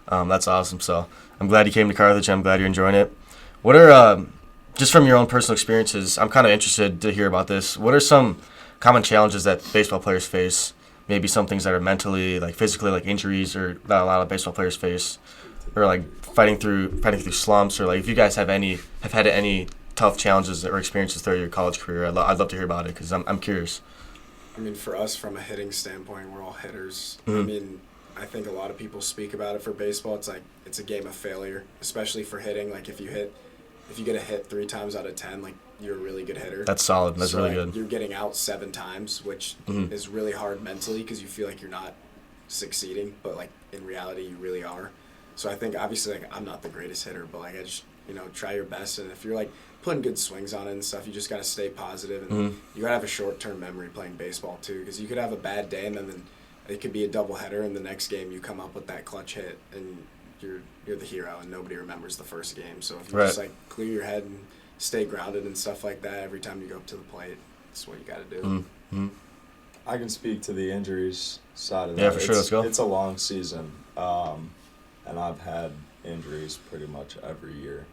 [SPEAKER 1] that's awesome. So I'm glad you came to Carthage. I'm glad you're enjoying it. What are, just from your own personal experiences, I'm kind of interested to hear about this. What are some common challenges that baseball players face? Maybe some things that are mentally, like physically, like injuries, or that a lot of baseball players face, or like fighting through slumps, or like if you guys have had any tough challenges or experiences through your college career, I'd love to hear about it because I'm curious.
[SPEAKER 3] I mean, for us, from a hitting standpoint, we're all hitters.
[SPEAKER 1] Mm-hmm.
[SPEAKER 3] I mean, I think a lot of people speak about it for baseball. It's like it's a game of failure, especially for hitting. Like if you get a hit 3 times out of 10, like you're a really good hitter.
[SPEAKER 1] That's solid. That's really good.
[SPEAKER 3] You're getting out 7 times, which is really hard mentally because you feel like you're not succeeding, but like in reality you really are. So I think obviously like I'm not the greatest hitter, but like I just try your best, and if you're like putting good swings on it and stuff, you just got to stay positive, and you got to have a short-term memory playing baseball too, because you could have a bad day and then it could be a doubleheader, and the next game you come up with that clutch hit and you're the hero and nobody remembers the first game. So if you just like clear your head and stay grounded and stuff like that every time you go up to the plate, that's what you got to do.
[SPEAKER 1] Mm-hmm.
[SPEAKER 2] I can speak to the injuries side of that.
[SPEAKER 1] Yeah, for sure. Let's go.
[SPEAKER 2] It's a long season, and I've had injuries pretty much every year.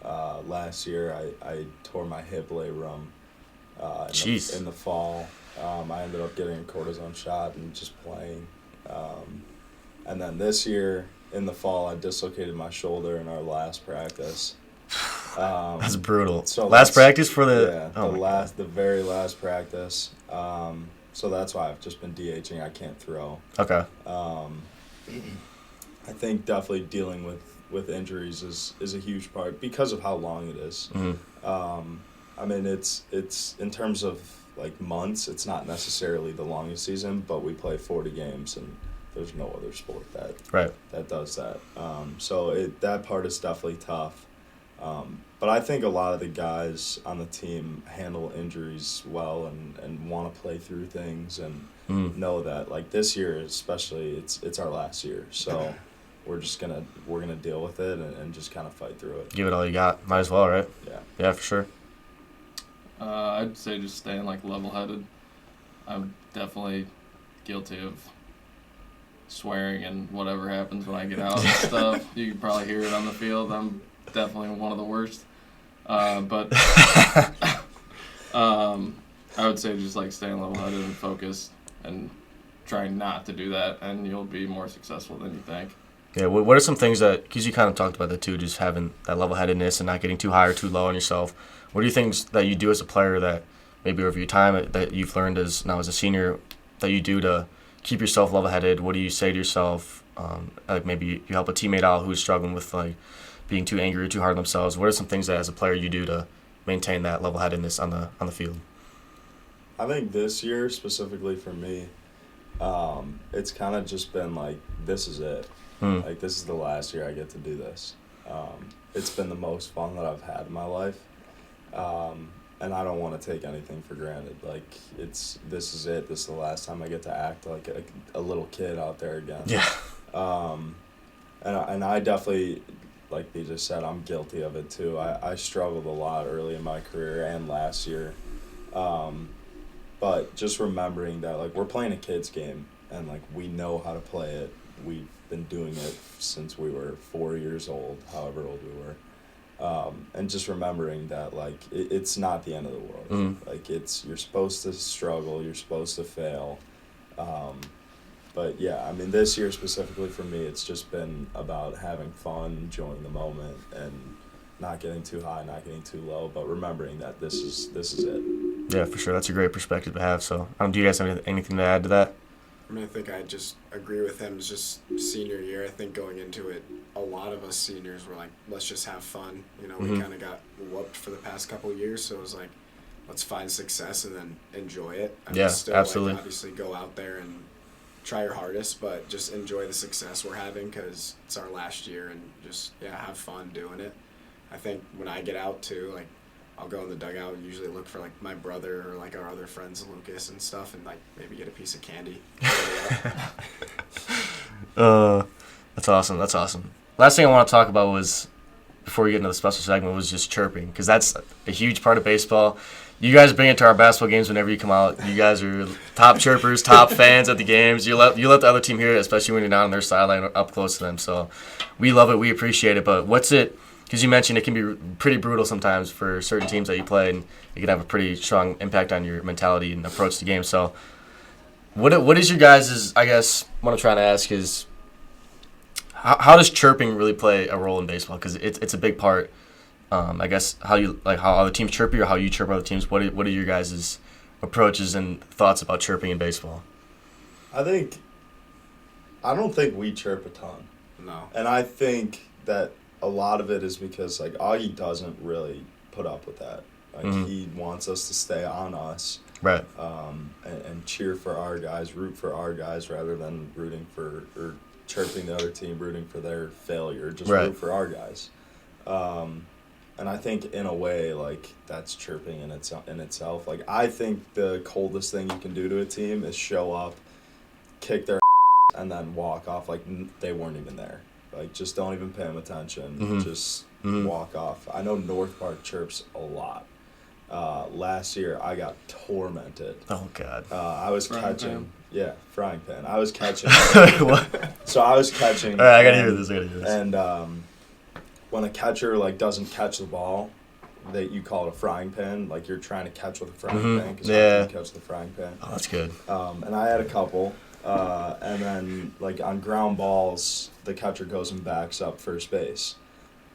[SPEAKER 2] Last year, I tore my hip labrum in the fall. I ended up getting a cortisone shot and just playing. And then this year, in the fall, I dislocated my shoulder in our last practice.
[SPEAKER 1] That's brutal.
[SPEAKER 2] So
[SPEAKER 1] last practice for the
[SPEAKER 2] the very last practice. So that's why I've just been DHing. I can't throw.
[SPEAKER 1] Okay.
[SPEAKER 2] I think definitely dealing with injuries is a huge part because of how long it is. I mean, it's in terms of like months, it's not necessarily the longest season, but we play 40 games and there's no other sport that does that. So that part is definitely tough. But I think a lot of the guys on the team handle injuries well and want to play through things and know that like this year especially it's our last year. So we're gonna deal with it and just kind of fight through it.
[SPEAKER 1] Give it all you got. Might as well, right? Yeah, for sure.
[SPEAKER 4] I'd say just staying like level-headed. I'm definitely guilty of swearing and whatever happens when I get out and stuff. You can probably hear it on the field. I'm definitely one of the worst. But I would say just like staying level-headed and focused and trying not to do that, and you'll be more successful than you think.
[SPEAKER 1] Yeah, what are some things that, because you kind of talked about that too, just having that level-headedness and not getting too high or too low on yourself. What are you things that you do as a player that maybe over your time that you've learned as a senior that you do to keep yourself level-headed? What do you say to yourself? Like maybe you help a teammate out who's struggling with like being too angry or too hard on themselves. What are some things that as a player you do to maintain that level-headedness on the field?
[SPEAKER 2] I think this year specifically for me, it's kind of just been like, this is it. Like this is the last year I get to do this. It's been the most fun that I've had in my life. And I don't want to take anything for granted. Like this is it. This is the last time I get to act like a little kid out there again.
[SPEAKER 1] Yeah.
[SPEAKER 2] And I definitely, like they just said, I'm guilty of it too. I struggled a lot early in my career and last year. But just remembering that like we're playing a kid's game and like we know how to play it. We've been doing it since we were 4 years old, however old we were. And just remembering that like it's not the end of the world. Like you're supposed to struggle, you're supposed to fail. But yeah, I mean this year specifically for me, it's just been about having fun, enjoying the moment, and not getting too high, not getting too low, but remembering that this is it.
[SPEAKER 1] Yeah, for sure. That's a great perspective to have. So, do you guys have anything to add to that?
[SPEAKER 3] I mean, I think I just agree with him. It's just senior year. I think going into it, a lot of us seniors were like, let's just have fun. You know, we kind of got whooped for the past couple of years, so it was like, let's find success and then enjoy it. I mean, still,
[SPEAKER 1] absolutely.
[SPEAKER 3] Like, obviously, go out there and try your hardest, but just enjoy the success we're having because it's our last year and just, have fun doing it. I think when I get out, too, like, I'll go in the dugout and usually look for, like, my brother or, like, our other friends, Lucas and stuff, and, like, maybe get a piece of candy.
[SPEAKER 1] That's awesome. That's awesome. Last thing I want to talk about was, before we get into the special segment, was just chirping, because that's a huge part of baseball. You guys bring it to our basketball games whenever you come out. You guys are top chirpers, top fans at the games. You let the other team hear it, especially when you're down on their sideline up close to them. So we love it. We appreciate it. But what's it – because you mentioned it can be pretty brutal sometimes for certain teams that you play, and it can have a pretty strong impact on your mentality and approach to games. So what is your guys' – I guess what I'm trying to ask is how does chirping really play a role in baseball? Because it's a big part. I guess how other teams chirp you or how you chirp other teams. What are your guys' approaches and thoughts about chirping in baseball?
[SPEAKER 2] I don't think we chirp a ton.
[SPEAKER 3] No.
[SPEAKER 2] And I think that a lot of it is because, like, Augie doesn't really put up with that. Like, he wants us to stay on us.
[SPEAKER 1] Right.
[SPEAKER 2] And cheer for our guys, root for our guys, rather than rooting for or chirping the other team, rooting for their failure. Just root for our guys. And I think, in a way, like, that's chirping in itself. Like, I think the coldest thing you can do to a team is show up, kick their and then walk off like they weren't even there. Like, just don't even pay them attention. Just walk off. I know North Park chirps a lot. Last year, I got tormented.
[SPEAKER 1] Oh, God.
[SPEAKER 2] I was catching.
[SPEAKER 4] Pan.
[SPEAKER 2] Yeah, frying pan. I was catching.
[SPEAKER 1] What?
[SPEAKER 2] So I was catching.
[SPEAKER 1] All right, I got to hear this.
[SPEAKER 2] And when a catcher, like, doesn't catch the ball, you call it a frying pan. Like, you're trying to catch with a frying pan because you catch the frying pan.
[SPEAKER 1] Oh, that's good.
[SPEAKER 2] And I had a couple. And then, like, on ground balls, the catcher goes and backs up first base.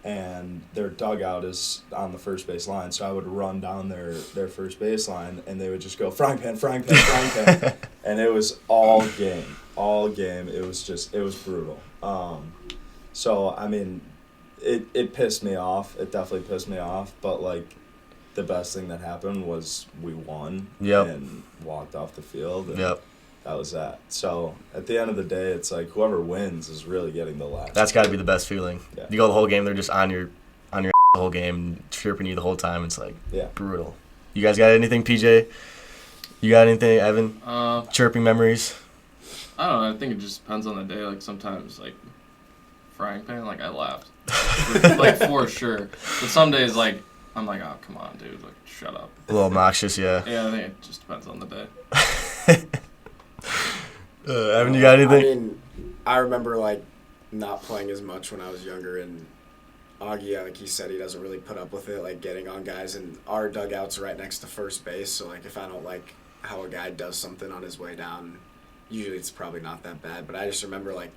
[SPEAKER 2] And their dugout is on the first base line. So I would run down their first base line, and they would just go, frying pan, frying pan, frying pan. And it was all game. All game. It was brutal. So, I mean, it pissed me off. It definitely pissed me off. But, like, the best thing that happened was we won and walked off the field. And that was that. So, at the end of the day, it's like whoever wins is really getting the last.
[SPEAKER 1] That's got to be the best feeling.
[SPEAKER 2] Yeah.
[SPEAKER 1] You go the whole game, they're just on your the whole game, chirping you the whole time. It's like brutal. You guys got anything, PJ? You got anything, Evan? Chirping memories?
[SPEAKER 4] I don't know. I think it just depends on the day. Like, sometimes, like, frying pan, like, I laughed. Like, for sure. But some days, like, I'm like, oh, come on, dude. Like, shut up.
[SPEAKER 1] A little obnoxious, yeah.
[SPEAKER 4] Yeah, I think it just depends on the day.
[SPEAKER 1] Evan, you got anything?
[SPEAKER 3] I mean, I remember, like, not playing as much when I was younger, and Augie, like he said, he doesn't really put up with it, like, getting on guys, and our dugout's right next to first base, so, like, if I don't like how a guy does something on his way down, usually it's probably not that bad, but I just remember, like,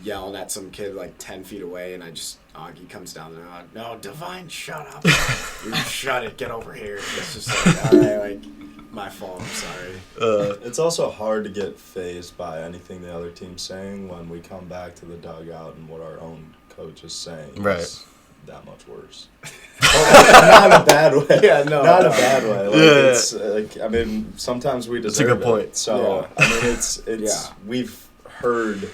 [SPEAKER 3] yelling at some kid, like, 10 feet away, and Augie comes down there, like, no, Divine, shut up. You shut it, get over here. It's just like, all right, like, my fault, I'm sorry.
[SPEAKER 2] It's also hard to get fazed by anything the other team's saying when we come back to the dugout and what our own coach is saying is that much worse. Not in a bad way. Yeah, no. Not in a bad way. Like, it's, like, I mean, sometimes we deserve it.
[SPEAKER 1] That's a good point.
[SPEAKER 2] So, I mean, it's we've heard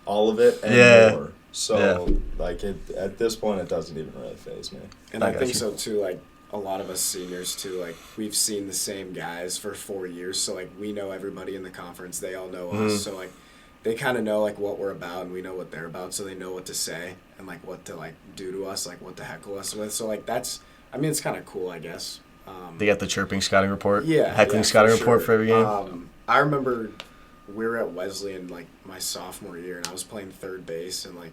[SPEAKER 2] all of it and more. So, like, at this point, it doesn't even really faze me.
[SPEAKER 3] And I think so, too, like, a lot of us seniors, too, like, we've seen the same guys for 4 years, so, like, we know everybody in the conference. They all know us, so, like, they kind of know, like, what we're about, and we know what they're about, so they know what to say and, like, what to, like, do to us, like, what to heckle us with. So, like, that's, I mean, it's kind of cool, I guess.
[SPEAKER 1] They got the chirping scouting report?
[SPEAKER 3] Yeah.
[SPEAKER 1] Heckling scouting report for every game?
[SPEAKER 3] I remember we were at Wesleyan, like, my sophomore year, and I was playing third base, and, like,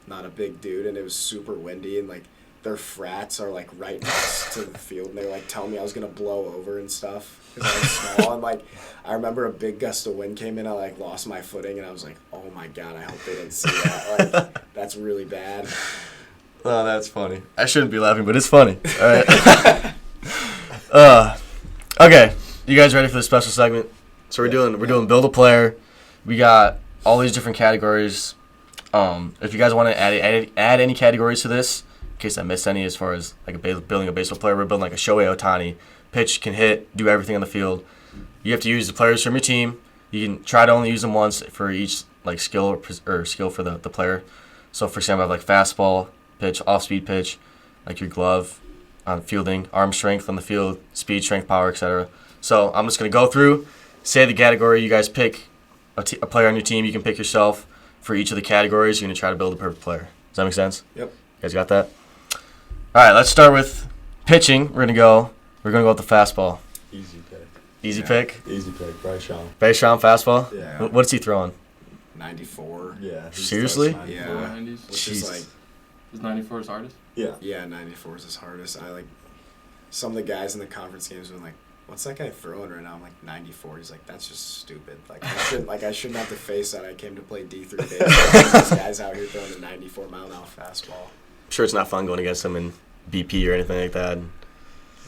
[SPEAKER 3] not a big dude, and it was super windy, and, like, their frats are, like, right next to the field, and they were, like, telling me I was going to blow over and stuff because I was small. And, like, I remember a big gust of wind came in. I, like, lost my footing, and I was like, oh, my God, I hope they didn't see that. Like, that's really bad.
[SPEAKER 1] Oh, that's funny. I shouldn't be laughing, but it's funny. All right. Okay, you guys ready for the special segment? So we're doing build a player. We got all these different categories. If you guys want to add any categories to this, in case I missed any, as far as like building a baseball player, we're building like a Shohei Ohtani. Pitch, can hit, do everything on the field. You have to use the players from your team. You can try to only use them once for each like skill or skill for the player. So for example, I have like fastball pitch, off-speed pitch, like your glove on fielding, arm strength on the field, speed, strength, power, etc. So I'm just gonna go through, say the category. You guys pick a player on your team. You can pick yourself for each of the categories. You're gonna try to build a perfect player. Does that make sense?
[SPEAKER 3] Yep.
[SPEAKER 1] You guys got that? All right. Let's start with pitching. We're gonna go with the fastball.
[SPEAKER 2] Easy pick.
[SPEAKER 1] Easy pick.
[SPEAKER 2] Easy pick. Bryce Shaw.
[SPEAKER 1] Base round fastball.
[SPEAKER 2] Yeah.
[SPEAKER 1] What's he throwing?
[SPEAKER 3] 94.
[SPEAKER 2] Yeah.
[SPEAKER 1] Seriously?
[SPEAKER 3] Yeah.
[SPEAKER 4] 90s.
[SPEAKER 3] Which is
[SPEAKER 1] Jeez.
[SPEAKER 3] like,
[SPEAKER 4] Is 94 his hardest?
[SPEAKER 2] Yeah.
[SPEAKER 3] yeah, 94 is his hardest. I like, some of the guys in the conference games have been like, what's that guy throwing right now? I'm like, 94. He's like, that's just stupid. Like, I shouldn't have to face that. I came to play D3 baseball. This guy's out here throwing a 94 mile an hour fastball.
[SPEAKER 1] I'm sure it's not fun going against him in BP or anything like that.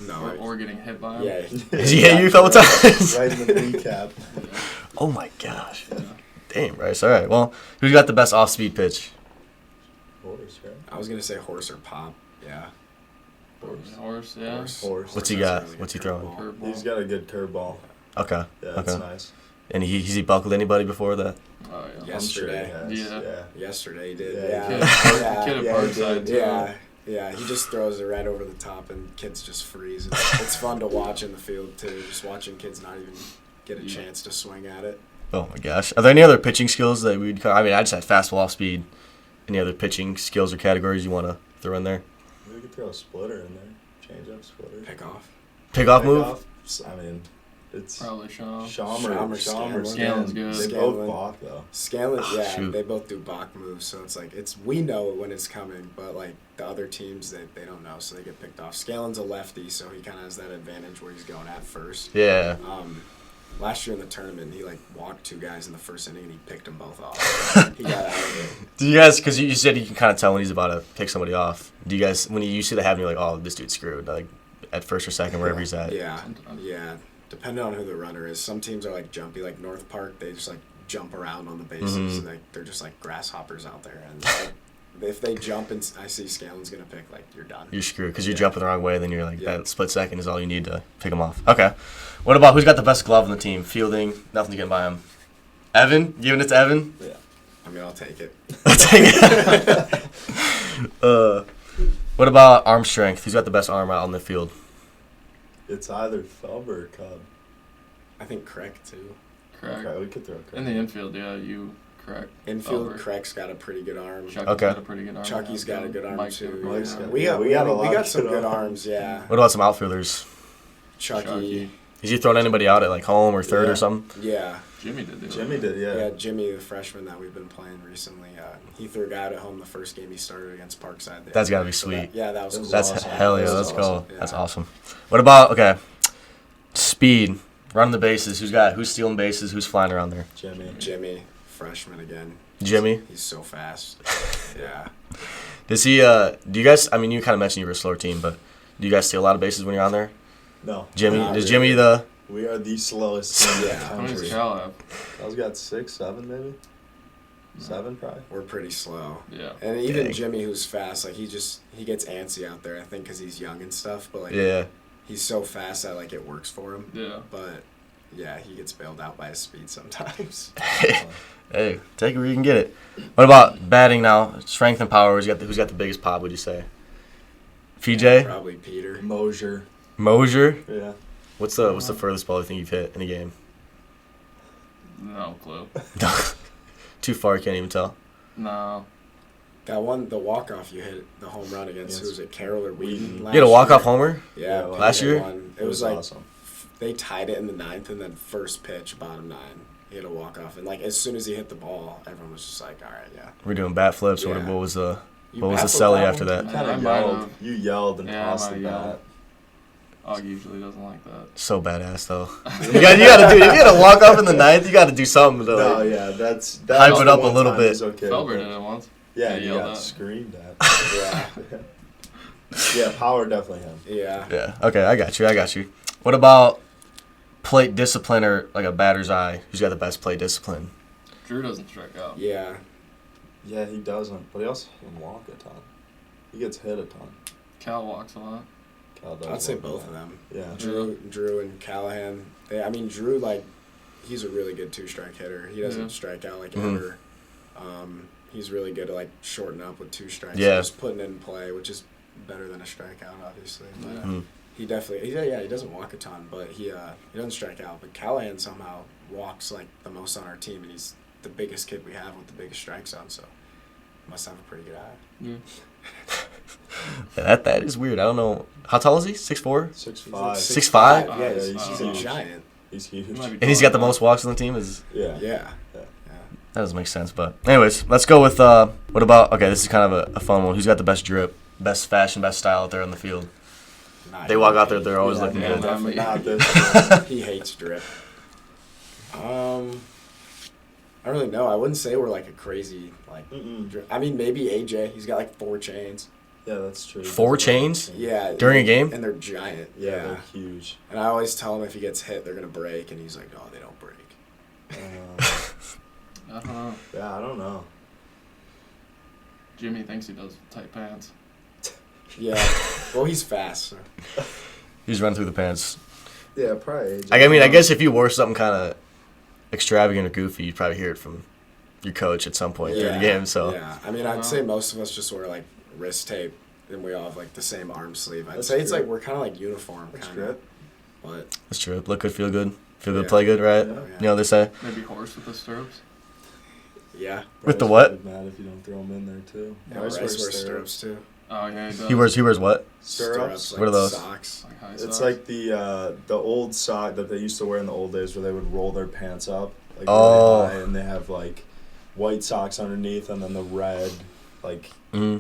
[SPEAKER 3] No.
[SPEAKER 4] Or getting hit by him?
[SPEAKER 3] Yeah.
[SPEAKER 1] Has he hit you a couple times?
[SPEAKER 2] Right in the kneecap.
[SPEAKER 1] Oh my gosh. Damn, Bryce. All right. Well, who's got the best off-speed pitch?
[SPEAKER 2] Horse, right?
[SPEAKER 3] I was going to say horse or pop. Yeah.
[SPEAKER 4] Horse, yeah.
[SPEAKER 2] Horse.
[SPEAKER 1] What's he got? What's he throwing?
[SPEAKER 4] Curveball.
[SPEAKER 2] He's got a good curveball.
[SPEAKER 1] Okay.
[SPEAKER 2] Yeah, that's
[SPEAKER 1] Okay.
[SPEAKER 2] nice.
[SPEAKER 1] And has he buckled anybody before that?
[SPEAKER 4] Oh, yeah.
[SPEAKER 3] Yesterday.
[SPEAKER 2] I'm sure he has.
[SPEAKER 4] Yeah.
[SPEAKER 3] Yesterday he did.
[SPEAKER 2] Yeah.
[SPEAKER 3] Yeah.
[SPEAKER 4] Kid at
[SPEAKER 2] Yeah,
[SPEAKER 4] Parkside, too.
[SPEAKER 3] Yeah. Yeah, he just throws it right over the top, and kids just freeze. It's fun to watch in the field, too, just watching kids not even get a chance to swing at it.
[SPEAKER 1] Oh my gosh. Are there any other pitching skills that we'd? I mean, I just had fastball, off-speed. Any other pitching skills or categories you want to throw in there?
[SPEAKER 2] We could throw a splitter in there. Change up splitter.
[SPEAKER 3] Pick off.
[SPEAKER 1] Pick-off move.
[SPEAKER 2] I mean, it's
[SPEAKER 4] Probably Shaw.
[SPEAKER 2] Shawmer,
[SPEAKER 3] Scanlon's
[SPEAKER 4] Scanlon's good.
[SPEAKER 2] They
[SPEAKER 3] Scanlon.
[SPEAKER 2] both balk though.
[SPEAKER 3] Scanlon,
[SPEAKER 1] Oh,
[SPEAKER 3] yeah,
[SPEAKER 1] shoot.
[SPEAKER 3] they both do Bach moves, so it's like we know when it's coming, but like the other teams they don't know, so they get picked off. Scanlon's a lefty, so he kind of has that advantage where he's going at first.
[SPEAKER 1] Yeah.
[SPEAKER 3] Last year in the tournament, he like walked 2 guys in the first inning and he picked them both off. He got out of it.
[SPEAKER 1] Do you guys? Because you said you can kind of tell when he's about to pick somebody off. Do you guys? When you see that happen, you're like, oh, this dude's screwed. Like at first or second, wherever he's at.
[SPEAKER 3] Yeah, yeah. Depending on who the runner is, some teams are like jumpy, like North Park. They just like jump around on the bases, and they're just like grasshoppers out there. And like, if they jump and I see Scanlon's gonna pick, like you're done.
[SPEAKER 1] You're screwed because you're jumping the wrong way. Then you're like
[SPEAKER 3] Yeah.
[SPEAKER 1] that split second is all you need to pick him off. Okay. What about who's got the best glove on the team? Fielding, nothing's getting by him. Evan, giving it to Evan.
[SPEAKER 2] Yeah.
[SPEAKER 3] I mean, I'll take it.
[SPEAKER 1] I'll take it. What about arm strength? Who's got the best arm out on the field?
[SPEAKER 2] It's either Felber or Cub.
[SPEAKER 3] I think Craig too.
[SPEAKER 4] Correct.
[SPEAKER 2] Okay, we could throw Cub.
[SPEAKER 4] In the infield, yeah, you correct.
[SPEAKER 3] Infield,
[SPEAKER 4] Over.
[SPEAKER 3] Craig's got a pretty good arm.
[SPEAKER 4] Chucky's
[SPEAKER 1] Okay.
[SPEAKER 4] got a pretty good arm.
[SPEAKER 3] Chucky's got a good arm
[SPEAKER 4] Mike's
[SPEAKER 3] too.
[SPEAKER 4] got a
[SPEAKER 2] Mike's
[SPEAKER 3] Yeah.
[SPEAKER 2] got-
[SPEAKER 3] We
[SPEAKER 2] yeah,
[SPEAKER 3] got
[SPEAKER 2] we got a lot
[SPEAKER 3] we got
[SPEAKER 2] of
[SPEAKER 3] some
[SPEAKER 2] good
[SPEAKER 3] good
[SPEAKER 2] arms.
[SPEAKER 3] arms. Yeah.
[SPEAKER 1] What about some outfielders?
[SPEAKER 3] Chucky.
[SPEAKER 1] Is he throwing anybody out at like home or third
[SPEAKER 2] Yeah.
[SPEAKER 1] or something?
[SPEAKER 3] Yeah.
[SPEAKER 4] Jimmy did. It.
[SPEAKER 2] Jimmy did, yeah.
[SPEAKER 3] Yeah, Jimmy, the freshman that we've been playing recently, he threw a guy out at home the first game he started against Parkside. the
[SPEAKER 1] That's
[SPEAKER 3] other
[SPEAKER 1] gotta
[SPEAKER 3] day.
[SPEAKER 1] be
[SPEAKER 3] So
[SPEAKER 1] sweet.
[SPEAKER 3] that- yeah, that was
[SPEAKER 2] That
[SPEAKER 3] cool.
[SPEAKER 2] was
[SPEAKER 1] That's
[SPEAKER 2] awesome.
[SPEAKER 1] hell yeah.
[SPEAKER 2] That was
[SPEAKER 1] Let's go.
[SPEAKER 3] awesome.
[SPEAKER 1] That's
[SPEAKER 3] Yeah.
[SPEAKER 1] awesome. What about speed? Running the bases. Who's stealing bases? Who's flying around there?
[SPEAKER 3] Jimmy, freshman again.
[SPEAKER 1] Jimmy.
[SPEAKER 3] He's so fast. Yeah.
[SPEAKER 1] Does he? Do you guys? I mean, you kind of mentioned you were a slower team, but do you guys steal a lot of bases when you're on there?
[SPEAKER 2] No.
[SPEAKER 1] Jimmy.
[SPEAKER 3] Not
[SPEAKER 1] Does
[SPEAKER 3] really.
[SPEAKER 1] Jimmy the?
[SPEAKER 2] We are the slowest team in the
[SPEAKER 3] Yeah.
[SPEAKER 4] How many does
[SPEAKER 2] country.
[SPEAKER 4] Cal have?
[SPEAKER 2] Cal's got 6, 7 maybe? 7 probably.
[SPEAKER 3] We're pretty slow.
[SPEAKER 4] Yeah.
[SPEAKER 3] And even
[SPEAKER 1] Dang.
[SPEAKER 3] Jimmy, who's fast, like he gets antsy out there. I think because he's young and stuff. But like
[SPEAKER 1] Yeah.
[SPEAKER 3] he's so fast that like it works for him.
[SPEAKER 4] Yeah.
[SPEAKER 3] But yeah, he gets bailed out by his speed sometimes.
[SPEAKER 1] Hey, take it where you can get it. What about batting now? Strength and power. Who's got the biggest pop? Would you say? PJ,
[SPEAKER 3] Probably Peter.
[SPEAKER 2] Mosier.
[SPEAKER 1] Mosier.
[SPEAKER 2] Yeah.
[SPEAKER 1] What's the furthest ball you think you've hit in a game?
[SPEAKER 4] No clue.
[SPEAKER 1] Too far, can't even tell.
[SPEAKER 4] No.
[SPEAKER 3] That one, the walk-off you hit, the home run against, who was it, Carroll or Wheaton?
[SPEAKER 1] You had a walk-off
[SPEAKER 3] year?
[SPEAKER 1] homer?
[SPEAKER 3] Yeah,
[SPEAKER 2] Yeah,
[SPEAKER 1] last
[SPEAKER 3] Peter
[SPEAKER 1] year?
[SPEAKER 3] won. It
[SPEAKER 2] It
[SPEAKER 3] was
[SPEAKER 2] was
[SPEAKER 3] like
[SPEAKER 2] awesome.
[SPEAKER 3] they tied it in the 9th, and then first pitch, bottom 9, he hit a walk-off. And like as soon as he hit the ball, everyone was just like, all right, yeah.
[SPEAKER 1] We're doing bat flips.
[SPEAKER 3] Yeah.
[SPEAKER 1] What was the?
[SPEAKER 3] You
[SPEAKER 1] What was the
[SPEAKER 3] baffled
[SPEAKER 1] celly
[SPEAKER 3] that
[SPEAKER 1] after
[SPEAKER 3] one?
[SPEAKER 1] that?
[SPEAKER 2] You kind
[SPEAKER 4] I
[SPEAKER 2] of
[SPEAKER 4] might
[SPEAKER 2] yelled.
[SPEAKER 4] have.
[SPEAKER 2] You yelled and
[SPEAKER 4] Yeah, I
[SPEAKER 2] tossed
[SPEAKER 4] might
[SPEAKER 2] the
[SPEAKER 4] have
[SPEAKER 2] bat.
[SPEAKER 4] yelled. Og usually doesn't like that.
[SPEAKER 1] So badass though. you gotta do. If you gotta walk off in the 9th, you gotta do something to
[SPEAKER 2] No,
[SPEAKER 1] like,
[SPEAKER 2] yeah, that's
[SPEAKER 1] Hype
[SPEAKER 2] the
[SPEAKER 1] it up a
[SPEAKER 2] one
[SPEAKER 1] little
[SPEAKER 2] time
[SPEAKER 1] bit.
[SPEAKER 2] he's Okay,
[SPEAKER 4] Felber
[SPEAKER 2] but-
[SPEAKER 4] did it once.
[SPEAKER 2] Yeah,
[SPEAKER 4] Yeah,
[SPEAKER 2] he
[SPEAKER 4] yelled
[SPEAKER 2] got
[SPEAKER 4] at.
[SPEAKER 2] screamed at.
[SPEAKER 3] Yeah.
[SPEAKER 2] Yeah, power definitely him.
[SPEAKER 3] Yeah.
[SPEAKER 1] Yeah. Okay, I got you. What about plate discipline or like a batter's eye, who's got the best plate discipline?
[SPEAKER 4] Drew doesn't strike out.
[SPEAKER 3] Yeah.
[SPEAKER 2] Yeah, he doesn't, but he also doesn't walk a ton. He gets hit a ton.
[SPEAKER 4] Cal walks a lot.
[SPEAKER 2] Cal does
[SPEAKER 3] I'd say
[SPEAKER 2] walk a
[SPEAKER 3] both
[SPEAKER 2] lot.
[SPEAKER 3] of them.
[SPEAKER 2] Yeah.
[SPEAKER 3] Drew and Callahan. Drew, like, he's a really good 2-strike hitter. He doesn't strike out like ever. He's really good at like shorting up with 2 strikes.
[SPEAKER 1] Yeah.
[SPEAKER 3] Just putting it in play, which is better than a strikeout, obviously. But he definitely, he doesn't walk a ton, but he doesn't strike out. But Callahan somehow walks like the most on our team, and he's the biggest kid we have with the biggest strike zone. So must have a pretty good eye.
[SPEAKER 4] Yeah.
[SPEAKER 1] Yeah, that is weird. I don't know. How tall is he? 6'4"?
[SPEAKER 2] 6'5".
[SPEAKER 1] 6'5"?
[SPEAKER 3] Yeah,
[SPEAKER 2] he's
[SPEAKER 3] he's a
[SPEAKER 2] huge.
[SPEAKER 3] giant.
[SPEAKER 2] He's huge.
[SPEAKER 1] And he's got the most walks on the team?
[SPEAKER 2] Yeah.
[SPEAKER 3] Yeah.
[SPEAKER 1] That doesn't make sense. But anyways, let's go with what about, okay, this is kind of a fun one. Who's got the best drip, best fashion, best style out there on the field? They walk out there, they're always looking good.
[SPEAKER 2] Definitely not this.
[SPEAKER 3] He hates drip. I don't really know. I wouldn't say we're like a crazy drip. I mean, maybe AJ. He's got like 4 chains.
[SPEAKER 2] Yeah, that's true.
[SPEAKER 1] 4 chains?
[SPEAKER 3] Yeah.
[SPEAKER 1] During a game?
[SPEAKER 3] And they're giant.
[SPEAKER 2] Yeah,
[SPEAKER 3] Yeah.
[SPEAKER 2] they're huge.
[SPEAKER 3] And I always tell him if he gets hit, they're gonna break, and he's like, "No, they don't break."
[SPEAKER 4] I don't know.
[SPEAKER 2] Yeah, I don't know.
[SPEAKER 4] Jimmy thinks he does tight pants.
[SPEAKER 3] Yeah. Well, he's fast. So.
[SPEAKER 1] He's run through the pants.
[SPEAKER 2] Yeah, probably.
[SPEAKER 1] I mean, I guess if you wore something kind of extravagant or goofy, you'd probably hear it from your coach at some point during the game. So
[SPEAKER 3] Yeah. I mean, I'd say most of us just wear like wrist tape, and we all have like the same arm sleeve. I'd say it's
[SPEAKER 2] true.
[SPEAKER 3] like we're kind of like uniform,
[SPEAKER 2] That's
[SPEAKER 3] kind of.
[SPEAKER 2] good.
[SPEAKER 3] But
[SPEAKER 1] that's true. Look good, feel good. Feel good,
[SPEAKER 3] Yeah.
[SPEAKER 1] play good, right?
[SPEAKER 2] Yeah.
[SPEAKER 1] You know what they say?
[SPEAKER 4] Maybe horse with the stirrups.
[SPEAKER 3] yeah.
[SPEAKER 1] With the
[SPEAKER 2] Bryce
[SPEAKER 1] what?
[SPEAKER 2] would be mad if you don't throw him in there too.
[SPEAKER 3] Yeah, Bryce wears stirrups too.
[SPEAKER 4] Oh yeah, he does.
[SPEAKER 1] He wears what?
[SPEAKER 2] Stirrups.
[SPEAKER 3] Like
[SPEAKER 1] What are those?
[SPEAKER 3] Socks.
[SPEAKER 4] Like high
[SPEAKER 2] It's
[SPEAKER 4] socks.
[SPEAKER 2] like the old sock that they used to wear in the old days, where they would roll their pants up like
[SPEAKER 1] Oh.
[SPEAKER 2] really high, and they have like white socks underneath, and then the red like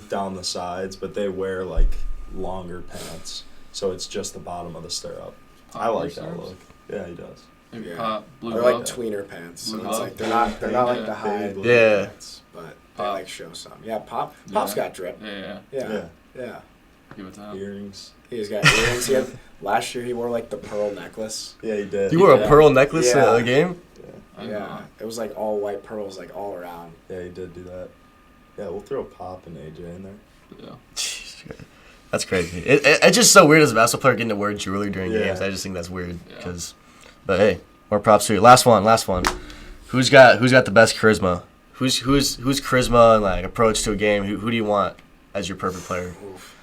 [SPEAKER 2] down the sides. But they wear like longer pants, so it's just the bottom of the stirrup.
[SPEAKER 4] Pop
[SPEAKER 2] I like
[SPEAKER 4] wears
[SPEAKER 2] that
[SPEAKER 4] stirrups?
[SPEAKER 2] look. Yeah, he does.
[SPEAKER 4] Maybe
[SPEAKER 3] Yeah.
[SPEAKER 4] pop blue
[SPEAKER 3] They're like
[SPEAKER 4] glove.
[SPEAKER 3] tweener pants, so
[SPEAKER 4] Blue
[SPEAKER 3] it's
[SPEAKER 4] glove.
[SPEAKER 3] like they're not like the
[SPEAKER 4] Yeah.
[SPEAKER 3] high
[SPEAKER 2] Baby
[SPEAKER 1] Yeah.
[SPEAKER 3] pants, but they
[SPEAKER 4] Pop.
[SPEAKER 3] like show some. Yeah, Pop's
[SPEAKER 4] Yeah.
[SPEAKER 3] got drip.
[SPEAKER 4] Yeah.
[SPEAKER 3] Yeah.
[SPEAKER 2] Yeah.
[SPEAKER 4] Give it to him.
[SPEAKER 2] Earrings.
[SPEAKER 3] He's got earrings. Last year he wore like the pearl necklace.
[SPEAKER 2] Yeah, he did.
[SPEAKER 1] You wore a
[SPEAKER 3] Yeah.
[SPEAKER 1] pearl necklace
[SPEAKER 3] Yeah.
[SPEAKER 1] at a game?
[SPEAKER 4] I know.
[SPEAKER 3] Yeah, it was like all white pearls, like all around.
[SPEAKER 2] Yeah, he did do that. Yeah, we'll throw Pop and AJ in there.
[SPEAKER 4] Yeah.
[SPEAKER 1] That's crazy. It's just so weird as a basketball player getting to wear jewelry during
[SPEAKER 2] Yeah.
[SPEAKER 1] games. I just think that's weird.
[SPEAKER 4] Yeah.
[SPEAKER 1] But hey, more props to you. Last one. Who's got the best charisma? Who's charisma and like approach to a game? Who do you want as your perfect player?
[SPEAKER 3] Oof.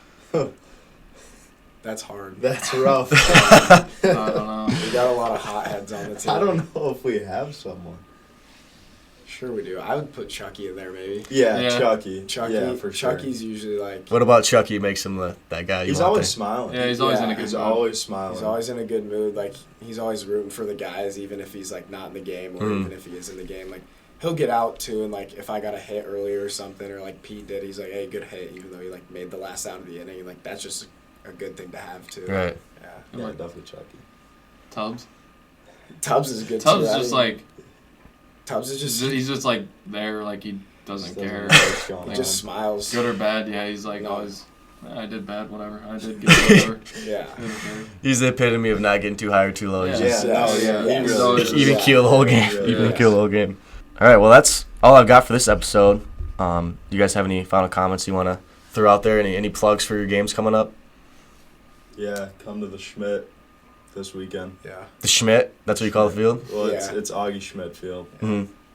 [SPEAKER 3] That's hard.
[SPEAKER 2] That's rough.
[SPEAKER 4] I don't know.
[SPEAKER 3] We got a lot of hotheads on the team.
[SPEAKER 2] I don't know if we have someone.
[SPEAKER 3] Sure we do. I would put Chucky in there maybe.
[SPEAKER 2] Yeah,
[SPEAKER 4] Yeah.
[SPEAKER 2] Chucky.
[SPEAKER 3] Chucky,
[SPEAKER 2] Yeah, for sure.
[SPEAKER 3] Chucky's usually like
[SPEAKER 1] What about Chucky makes him that guy you
[SPEAKER 2] He's
[SPEAKER 1] want
[SPEAKER 2] always
[SPEAKER 1] there?
[SPEAKER 2] smiling.
[SPEAKER 4] Yeah, he's always in a
[SPEAKER 3] Yeah.
[SPEAKER 4] good
[SPEAKER 2] He's
[SPEAKER 4] mood.
[SPEAKER 2] always smiling.
[SPEAKER 3] he's always in a good mood. Like he's always rooting for the guys, even if he's like not in the game or even if he is in the game. Like he'll get out too, and like if I got a hit earlier or something, or like Pete did, he's like, "Hey, good hit," even though he like made the last out of the inning. Like that's just a good thing to have too.
[SPEAKER 1] Right.
[SPEAKER 3] Yeah.
[SPEAKER 2] Yeah, definitely Chucky.
[SPEAKER 4] Tubbs.
[SPEAKER 3] Tubbs is good
[SPEAKER 4] Tubbs
[SPEAKER 3] too. I
[SPEAKER 4] just
[SPEAKER 3] mean,
[SPEAKER 4] like
[SPEAKER 3] Tubbs is just
[SPEAKER 4] he's just like there, like he doesn't
[SPEAKER 2] Just
[SPEAKER 4] care.
[SPEAKER 2] doesn't know what's going
[SPEAKER 3] he
[SPEAKER 2] on.
[SPEAKER 3] just smiles.
[SPEAKER 4] Good or bad, yeah. He's like
[SPEAKER 3] No.
[SPEAKER 4] always. I did bad, whatever. I did good, whatever.
[SPEAKER 3] Yeah.
[SPEAKER 4] I don't care.
[SPEAKER 1] He's the epitome of not getting too high or too low. He's
[SPEAKER 4] Yeah.
[SPEAKER 1] just
[SPEAKER 2] Yeah, no,
[SPEAKER 3] Yes.
[SPEAKER 2] yeah, he
[SPEAKER 3] Yes.
[SPEAKER 2] really
[SPEAKER 4] He's
[SPEAKER 2] is.
[SPEAKER 1] even
[SPEAKER 3] Yeah.
[SPEAKER 1] keel the whole game.
[SPEAKER 2] He really
[SPEAKER 1] Even
[SPEAKER 2] is.
[SPEAKER 1] keel the whole game. All right. Well, that's all I've got for this episode. Do you guys have any final comments you want to throw out there? Any plugs for your games coming up?
[SPEAKER 2] Yeah, come to the Schmidt this weekend.
[SPEAKER 3] Yeah.
[SPEAKER 1] The Schmidt. That's what you call the field.
[SPEAKER 2] Well,
[SPEAKER 3] Yeah.
[SPEAKER 2] it's Augie Schmidt Field.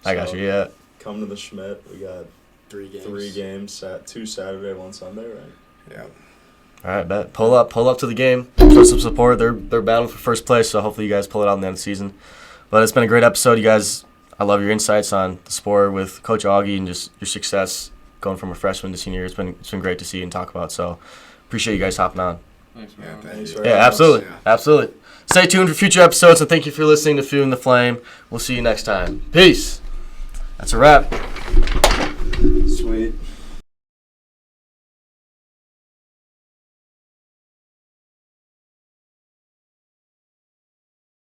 [SPEAKER 1] I got
[SPEAKER 2] So,
[SPEAKER 1] you. Yeah.
[SPEAKER 2] Come to the Schmidt. We got
[SPEAKER 3] 3 games.
[SPEAKER 2] 3 games, 2 Saturday, 1 Sunday, right?
[SPEAKER 3] Yeah.
[SPEAKER 1] All right, bet. Pull up to the game. Show some support. They're battling for first place, so hopefully you guys pull it out in the end of the season. But it's been a great episode, you guys. I love your insights on the sport with Coach Augie and just your success going from a freshman to senior. It's been great to see and talk about. So appreciate you guys hopping on.
[SPEAKER 4] Thanks,
[SPEAKER 3] Yeah,
[SPEAKER 4] man.
[SPEAKER 3] thanks.
[SPEAKER 2] for
[SPEAKER 1] Yeah,
[SPEAKER 2] having us.
[SPEAKER 1] absolutely,
[SPEAKER 3] Yeah.
[SPEAKER 1] absolutely. Stay tuned for future episodes, and thank you for listening to Fueling the Flame. We'll see you next time. Peace. That's a wrap.